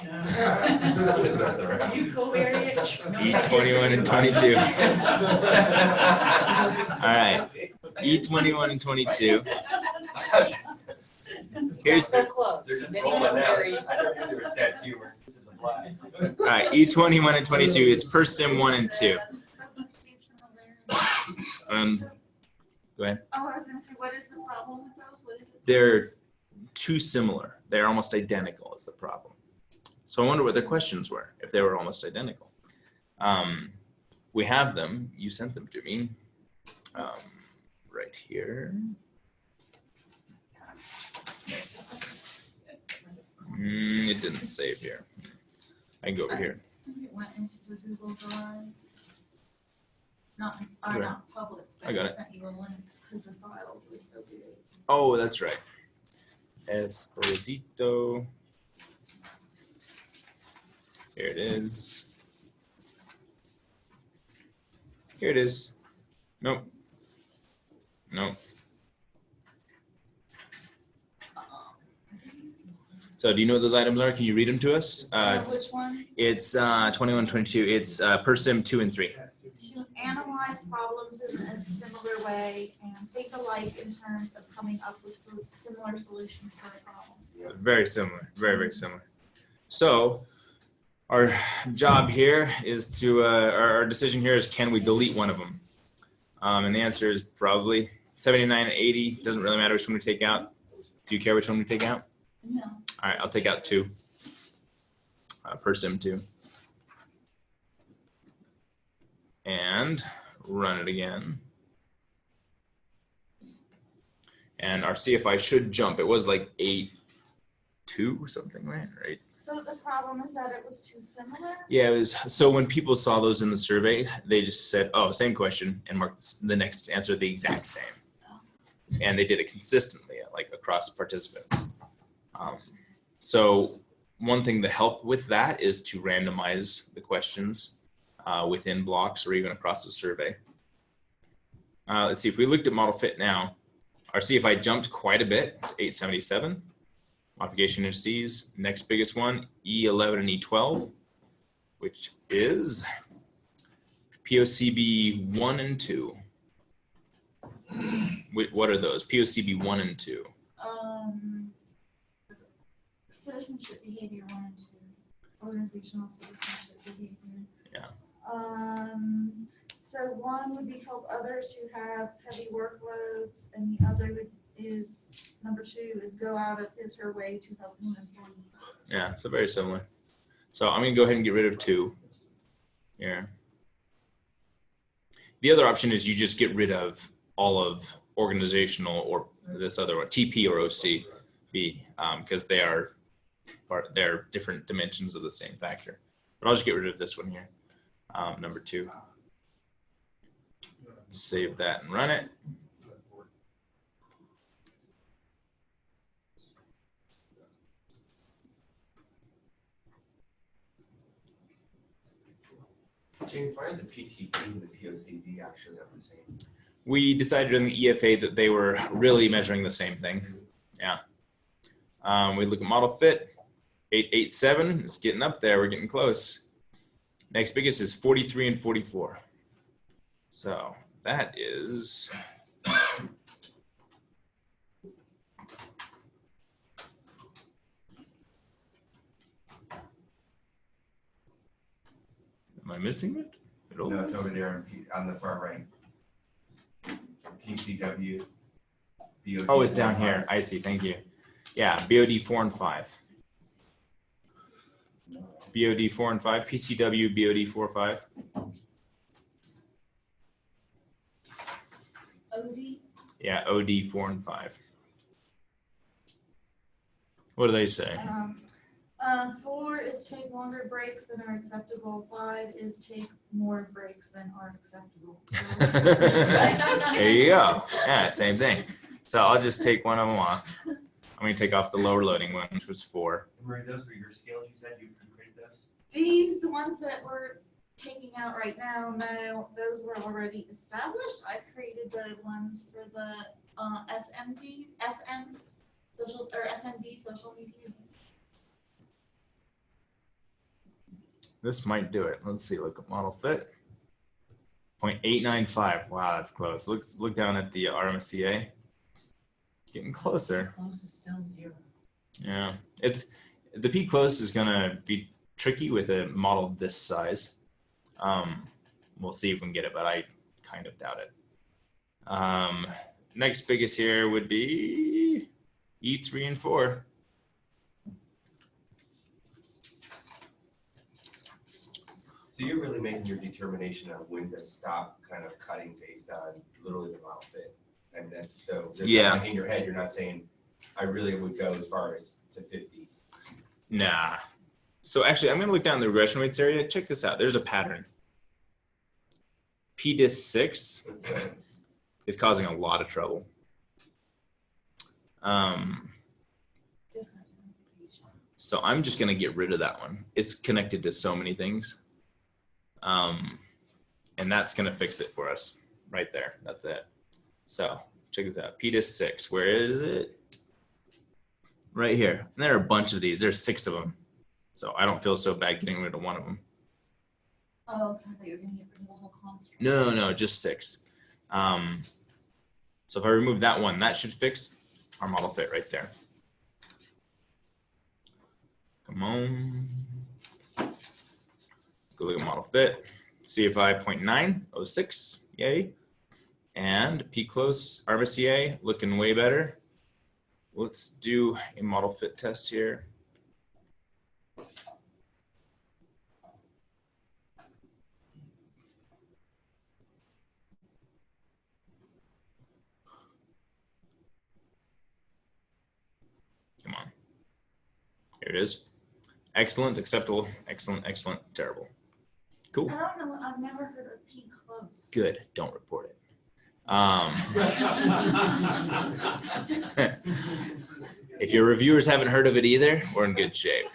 Speaker 5: You covariate it?
Speaker 2: E21 and 22. All right, E21 and 22. Here's
Speaker 5: so close.
Speaker 1: They're just
Speaker 5: Then
Speaker 1: rolling
Speaker 5: you
Speaker 1: out.
Speaker 5: covariate.
Speaker 1: I never knew there was stats humor. This is a blast.
Speaker 2: all right, E21 and 22. It's per sim 1 and 2. Go ahead.
Speaker 9: Oh, I was gonna say, what is the problem with those? What is it?
Speaker 2: They're too similar. They're almost identical is the problem. So I wonder what their questions were if they were almost identical. We have them. You sent them to me right here. It didn't save here. I can go over here.
Speaker 9: I think it went into the Google Drive. Not,
Speaker 2: Okay.
Speaker 9: not public, but
Speaker 2: I got
Speaker 9: I
Speaker 2: it.
Speaker 9: sent you a link because the file was so big.
Speaker 2: Oh, that's right. Esposito. Here it is. Here it is. Nope. Nope. So do you know what those items are? Can you read them to us?
Speaker 9: Which one?
Speaker 2: It's 21, 22. It's per sim 2 and 3.
Speaker 9: To analyze problems in a similar way and think alike in terms of coming up with similar solutions for a problem.
Speaker 2: Very similar, very, very similar. So our job here is to, our decision here is, can we delete one of them? And the answer is probably 79 and 80. Doesn't really matter which one we take out. Do you care which one we take out?
Speaker 9: No.
Speaker 2: All right, I'll take out 2. Per sim 2. And run it again. And our CFI should jump. It was like 8.2 or something, right? Right.
Speaker 9: So the problem is that it was too similar?
Speaker 2: Yeah, it was. So when people saw those in the survey, they just said, oh, same question, and marked the next answer the exact same. And they did it consistently, like across participants. So one thing to help with that is to randomize the questions within blocks or even across the survey. Let's see, if we looked at model fit now, our CFI jumped quite a bit to 877. Modification indices, next biggest one, E11 and E12, which is POCB 1 and 2. What are those? POCB 1 and 2.
Speaker 9: Citizenship behavior 1 and 2. Organizational citizenship behavior.
Speaker 2: Yeah.
Speaker 9: So one would be help others who have heavy workloads, and the other is, number 2 is go out of his or her way to help new employees.
Speaker 2: Yeah, so very similar. So I'm gonna go ahead and get rid of 2 here. The other option is you just get rid of all of organizational or this other one, TP or OCB, because they're different dimensions of the same factor. But I'll just get rid of this one here, number 2. Save that and run it.
Speaker 1: James, why are the PTQ and the POCB actually not the same?
Speaker 2: We decided in the EFA that they were really measuring the same thing. Yeah. We look at model fit, 887. It's getting up there. We're getting close. Next biggest is 43 and 44. So that is. Am I missing it?
Speaker 1: No, it's over there on the far right. PCW. BOD.
Speaker 2: Oh, it's down here. I see. Thank you. Yeah, BOD 4 and 5. BOD 4 and 5. PCW BOD 4 5.
Speaker 9: OD?
Speaker 2: Yeah, OD 4 and 5. What do they say?
Speaker 9: 4 is take longer breaks than are acceptable. 5 is take more breaks than are acceptable.
Speaker 2: There you go. Yeah, same thing. So I'll just take one of them off. I'm going to take off the lower loading one, which was 4.
Speaker 1: Marie, those were your scales you said you created those?
Speaker 9: These, the ones that we're taking out right now, no, those were already established. I created the ones for the SMs, social, or SMB, social media.
Speaker 2: This might do it. Let's see. Look at model fit. 0.895. Wow, that's close. Look down at the Arma CA. Getting closer.
Speaker 6: Close is still 0.
Speaker 2: Yeah, it's the P close is gonna be tricky with a model this size. We'll see if we can get it, but I kind of doubt it. Next biggest here would be E3 and 4.
Speaker 1: So you're really making your determination of when to stop kind of cutting based on literally the model fit. And then, so
Speaker 2: Yeah.
Speaker 1: in your head, you're not saying, I really would go as far as to 50.
Speaker 2: Nah. So actually, I'm going to look down the regression weights area. Check this out. There's a pattern. PDIS 6 is causing a lot of trouble. So I'm just going to get rid of that one. It's connected to so many things. And that's going to fix it for us right there. That's it. So check this out. PDIS 6. Where is it? right here. And there are a bunch of these. There's 6 of them. So I don't feel so bad getting rid of one of them.
Speaker 9: Oh, okay, I thought you were gonna get rid of the whole construct.
Speaker 2: No, just 6. So if I remove that one, that should fix our model fit right there. Come on. Go look at model fit. CFI 0.906, yay. And P-close Arma CA looking way better. Let's do a model fit test here. Come on. Here it is. Excellent, acceptable, excellent, excellent, terrible. Cool.
Speaker 9: I don't know, I've never heard of P-close.
Speaker 2: Good, don't report it. If your reviewers haven't heard of it either, we're in good shape.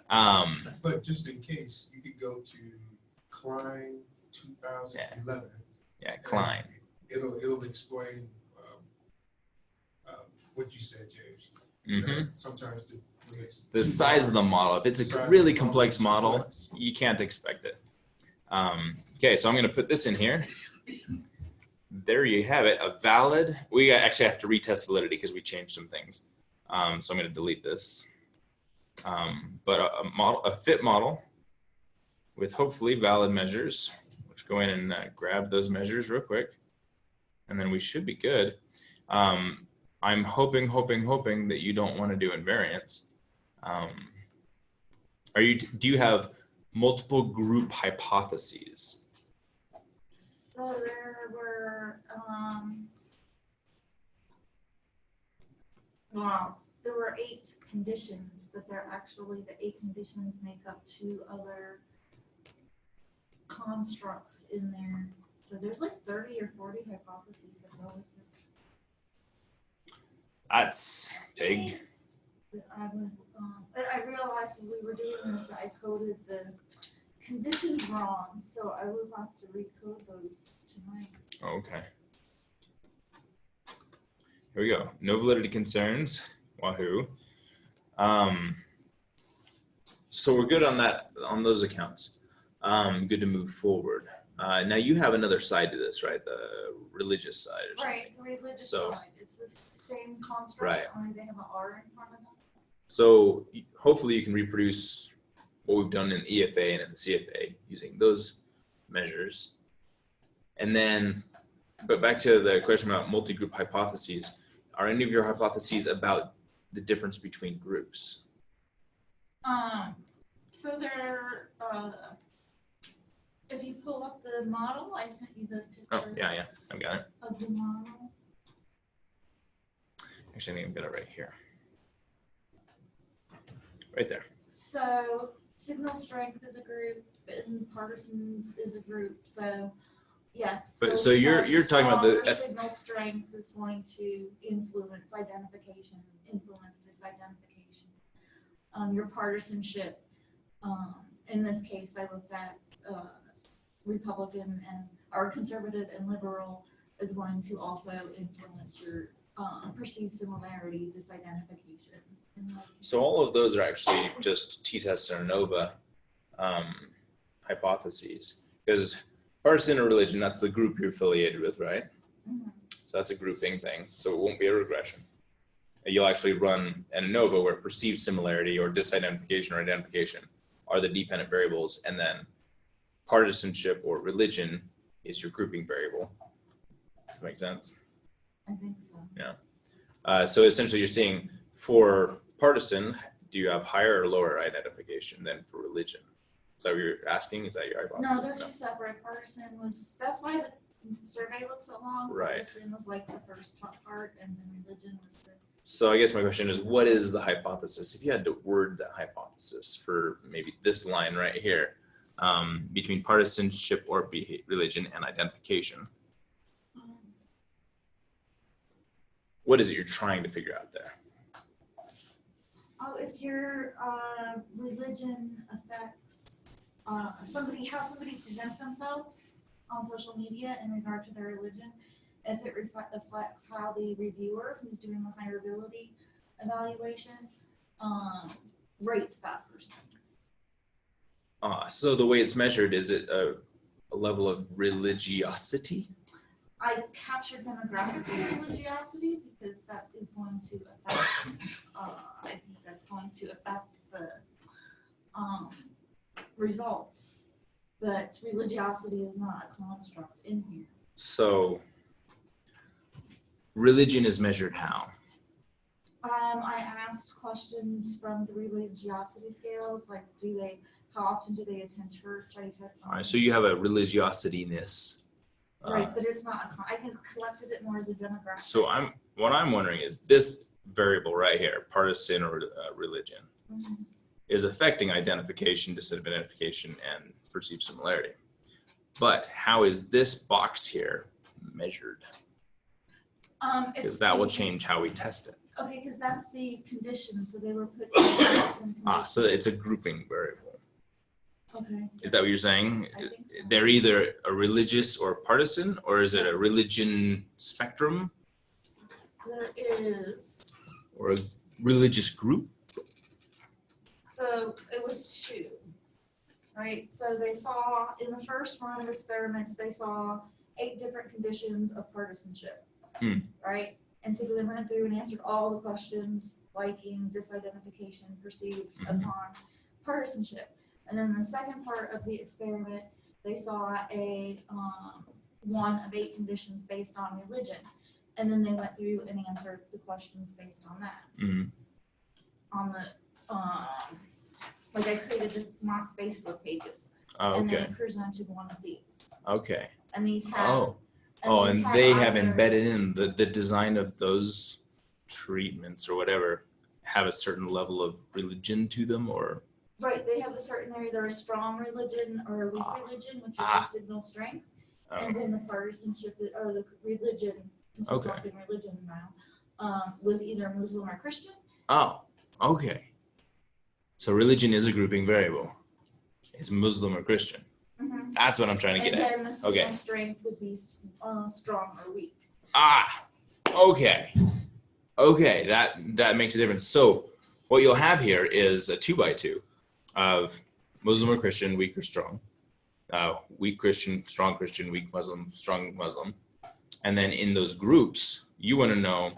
Speaker 3: But just in case, you could go to Klein 2011.
Speaker 2: Yeah, Klein.
Speaker 3: It'll explain what you said, James.
Speaker 2: Mm-hmm.
Speaker 3: Sometimes when it's
Speaker 2: The size of the model. If it's a really complex model, you can't expect it. Okay, so I'm going to put this in here. There you have it, a valid. We actually have to retest validity because we changed some things. So I'm going to delete this. But a fit model with hopefully valid measures. Let's go in and grab those measures real quick, and then we should be good. I'm hoping that you don't want to do invariance. Do you have multiple group hypotheses?
Speaker 9: So there were, there were 8 conditions, but they're actually, the 8 conditions make up 2 other constructs in there. So there's like 30 or 40 hypotheses that go with this.
Speaker 2: That's big.
Speaker 9: But I realized when we were doing this, I coded the conditions wrong, so I will have to recode those tonight.
Speaker 2: Okay. Here we go. No validity concerns. Wahoo. So we're good on that, on those accounts. Good to move forward. Now you have another side to this, right? The religious side or something.
Speaker 9: Right, the religious side. It's the same construct,
Speaker 2: right.
Speaker 9: Only they have an R in front of them.
Speaker 2: So hopefully you can reproduce what we've done in the EFA and in the CFA using those measures. And then, but back to the question about multi-group hypotheses, are any of your hypotheses about the difference between groups?
Speaker 9: So they're, if you pull up the model, I sent you the picture.
Speaker 2: Oh, yeah, I've got it.
Speaker 9: Of the model.
Speaker 2: Actually, I think I've got it right here. Right there.
Speaker 9: So signal strength is a group and partisans is a group. So yes.
Speaker 2: But so you're talking about the
Speaker 9: signal strength is going to influence identification, influence disidentification. Your partisanship, in this case, I looked at Republican or conservative and liberal is going to also influence your perceived similarity, disidentification.
Speaker 2: So all of those are actually just t-test and ANOVA hypotheses, because partisan or religion, that's the group you're affiliated with, right?
Speaker 9: Mm-hmm.
Speaker 2: So that's a grouping thing. So it won't be a regression. You'll actually run an ANOVA where perceived similarity or disidentification or identification are the dependent variables, and then partisanship or religion is your grouping variable. Does that make sense?
Speaker 9: I think so.
Speaker 2: Yeah. So essentially you're seeing for partisan, do you have higher or lower identification than for religion? Is that what you're asking? Is that your hypothesis?
Speaker 9: No, they're two separate. Partisan was, that's why the survey looks so long.
Speaker 2: Right.
Speaker 9: Partisan was like the first top part, and then religion was the.
Speaker 2: So I guess my question is, what is the hypothesis? If you had to word the hypothesis for maybe this line right here, between partisanship or religion and identification, what is it you're trying to figure out there?
Speaker 9: Oh, if your religion affects how somebody presents themselves on social media in regard to their religion, if it reflects how the reviewer who's doing the hireability evaluations, rates that person.
Speaker 2: So the way it's measured, is it a level of religiosity?
Speaker 9: I captured demographics of religiosity because that is going to affect, I think that's going to affect the results, but religiosity is not a construct in here.
Speaker 2: So religion is measured how?
Speaker 9: I asked questions from the religiosity scales, like how often do they attend church?
Speaker 2: All right, so you have a religiosity-ness.
Speaker 9: Right, but it's not, I collected it more as a demographic.
Speaker 2: So what I'm wondering is this variable right here, partisan or religion, is affecting identification, disidentification, and perceived similarity. But how is this box here measured? Because that will change how we test it.
Speaker 9: Okay, because that's the condition, so they were put
Speaker 2: so it's a grouping variable.
Speaker 9: Okay.
Speaker 2: Is that what you're saying?
Speaker 9: I think so.
Speaker 2: They're either a religious or partisan, or is it a religion spectrum?
Speaker 9: There is.
Speaker 2: Or a religious group?
Speaker 9: So it was 2, right? So they saw, in the first round of experiments, they saw 8 different conditions of partisanship, right? And so they went through and answered all the questions, liking, disidentification, perceived upon partisanship. And then the second part of the experiment, they saw a 1 of 8 conditions based on religion. And then they went through and answered the questions based on that. On the, like I created the mock Facebook pages. And then presented one of these.
Speaker 2: Okay.
Speaker 9: And these have.
Speaker 2: And they have embedded in the design of those treatments or whatever have a certain level of religion to them, or?
Speaker 9: Right, they have a certain, they're either a strong religion or a weak religion, which is a signal strength. And then the partisanship, or the religion, since we're talking religion now, was either Muslim or Christian.
Speaker 2: Oh, okay. So religion is a grouping variable. It's Muslim or Christian. That's what I'm trying to get at.
Speaker 9: And then the signal strength would be strong or weak.
Speaker 2: Okay. Okay, that makes a difference. So what you'll have here is a 2x2 of Muslim or Christian, weak or strong. Weak Christian, weak Muslim, strong Muslim. And then in those groups, you want to know,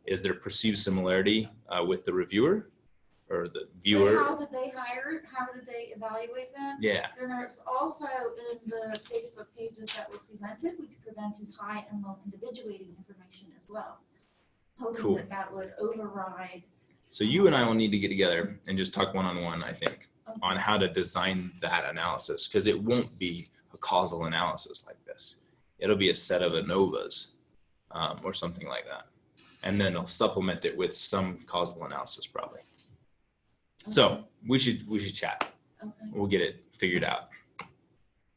Speaker 2: is there perceived similarity with the reviewer or the viewer?
Speaker 9: So how did they hire? How did they evaluate them?
Speaker 2: Yeah.
Speaker 9: And there's also in the Facebook pages that were presented, we presented high and low individuating information as well. Hoping that would override.
Speaker 2: So you and I will need to get together and just talk one-on-one, I think, on how to design that analysis, because it won't be a causal analysis like this. It'll be a set of ANOVAs or something like that. And then I'll supplement it with some causal analysis probably. So we should chat. We'll get it figured out.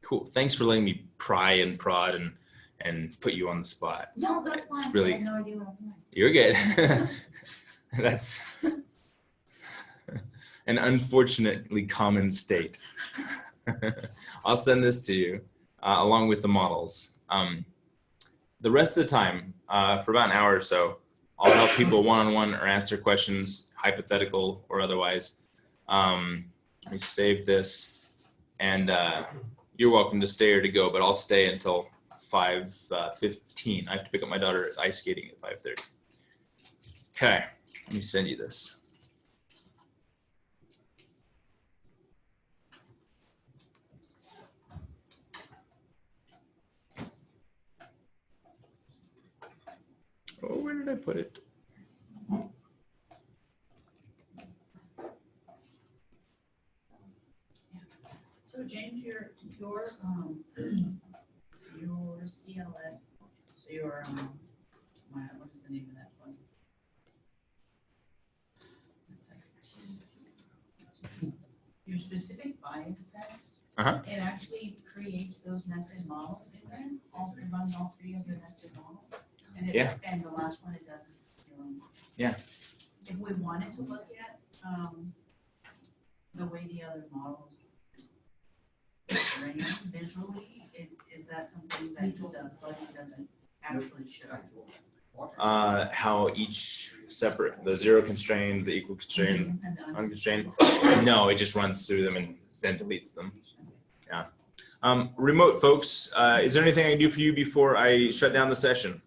Speaker 2: Cool. Thanks for letting me pry and prod and put you on the spot.
Speaker 9: No, that's fine.
Speaker 2: Really,
Speaker 9: I have no idea what I'm doing.
Speaker 2: You're good. That's an unfortunately common state. I'll send this to you along with the models. The rest of the time, for about an hour or so, I'll help people one-on-one or answer questions, hypothetical or otherwise. Let me save this, and you're welcome to stay or to go, but I'll stay until 5:15. I have to pick up my daughter ice skating at 5:30. Okay, let me send you this. Oh, where did I put it?
Speaker 6: So James, your CLF, what is the name of that one? Your specific bias test, it actually creates those nested models in there. It runs all 3 of the nested models. And and the last one it does is the ceiling. If we wanted to look at the way the other models rank visually, is that something that the plugin doesn't actually show?
Speaker 2: how each separate, the zero constrained, the equal constrained, unconstrained. No, it just runs through them and then deletes them. Yeah. Remote folks, is there anything I can do for you before I shut down the session?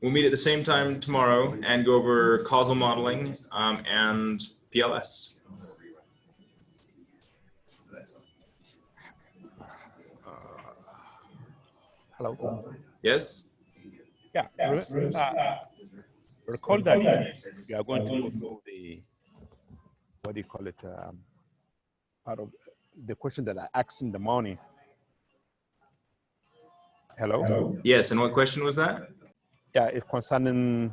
Speaker 2: We'll meet at the same time tomorrow and go over causal modeling and PLS.
Speaker 10: Hello.
Speaker 2: Yes?
Speaker 10: Yeah. Recall that you are going to go through the, what do you call it, out of the question that I asked in the morning. Hello?
Speaker 2: Yes, and what question was that?
Speaker 10: Yeah, it's concerning,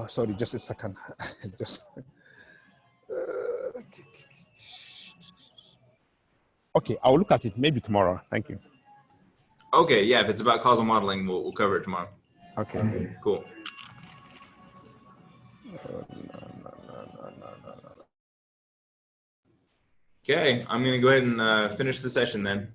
Speaker 10: sorry, just a second. Just, okay, I'll look at it maybe tomorrow. Thank you.
Speaker 2: Okay, yeah, if it's about causal modeling, we'll cover it tomorrow.
Speaker 10: Okay.
Speaker 2: Cool. Okay, I'm gonna go ahead and finish the session then.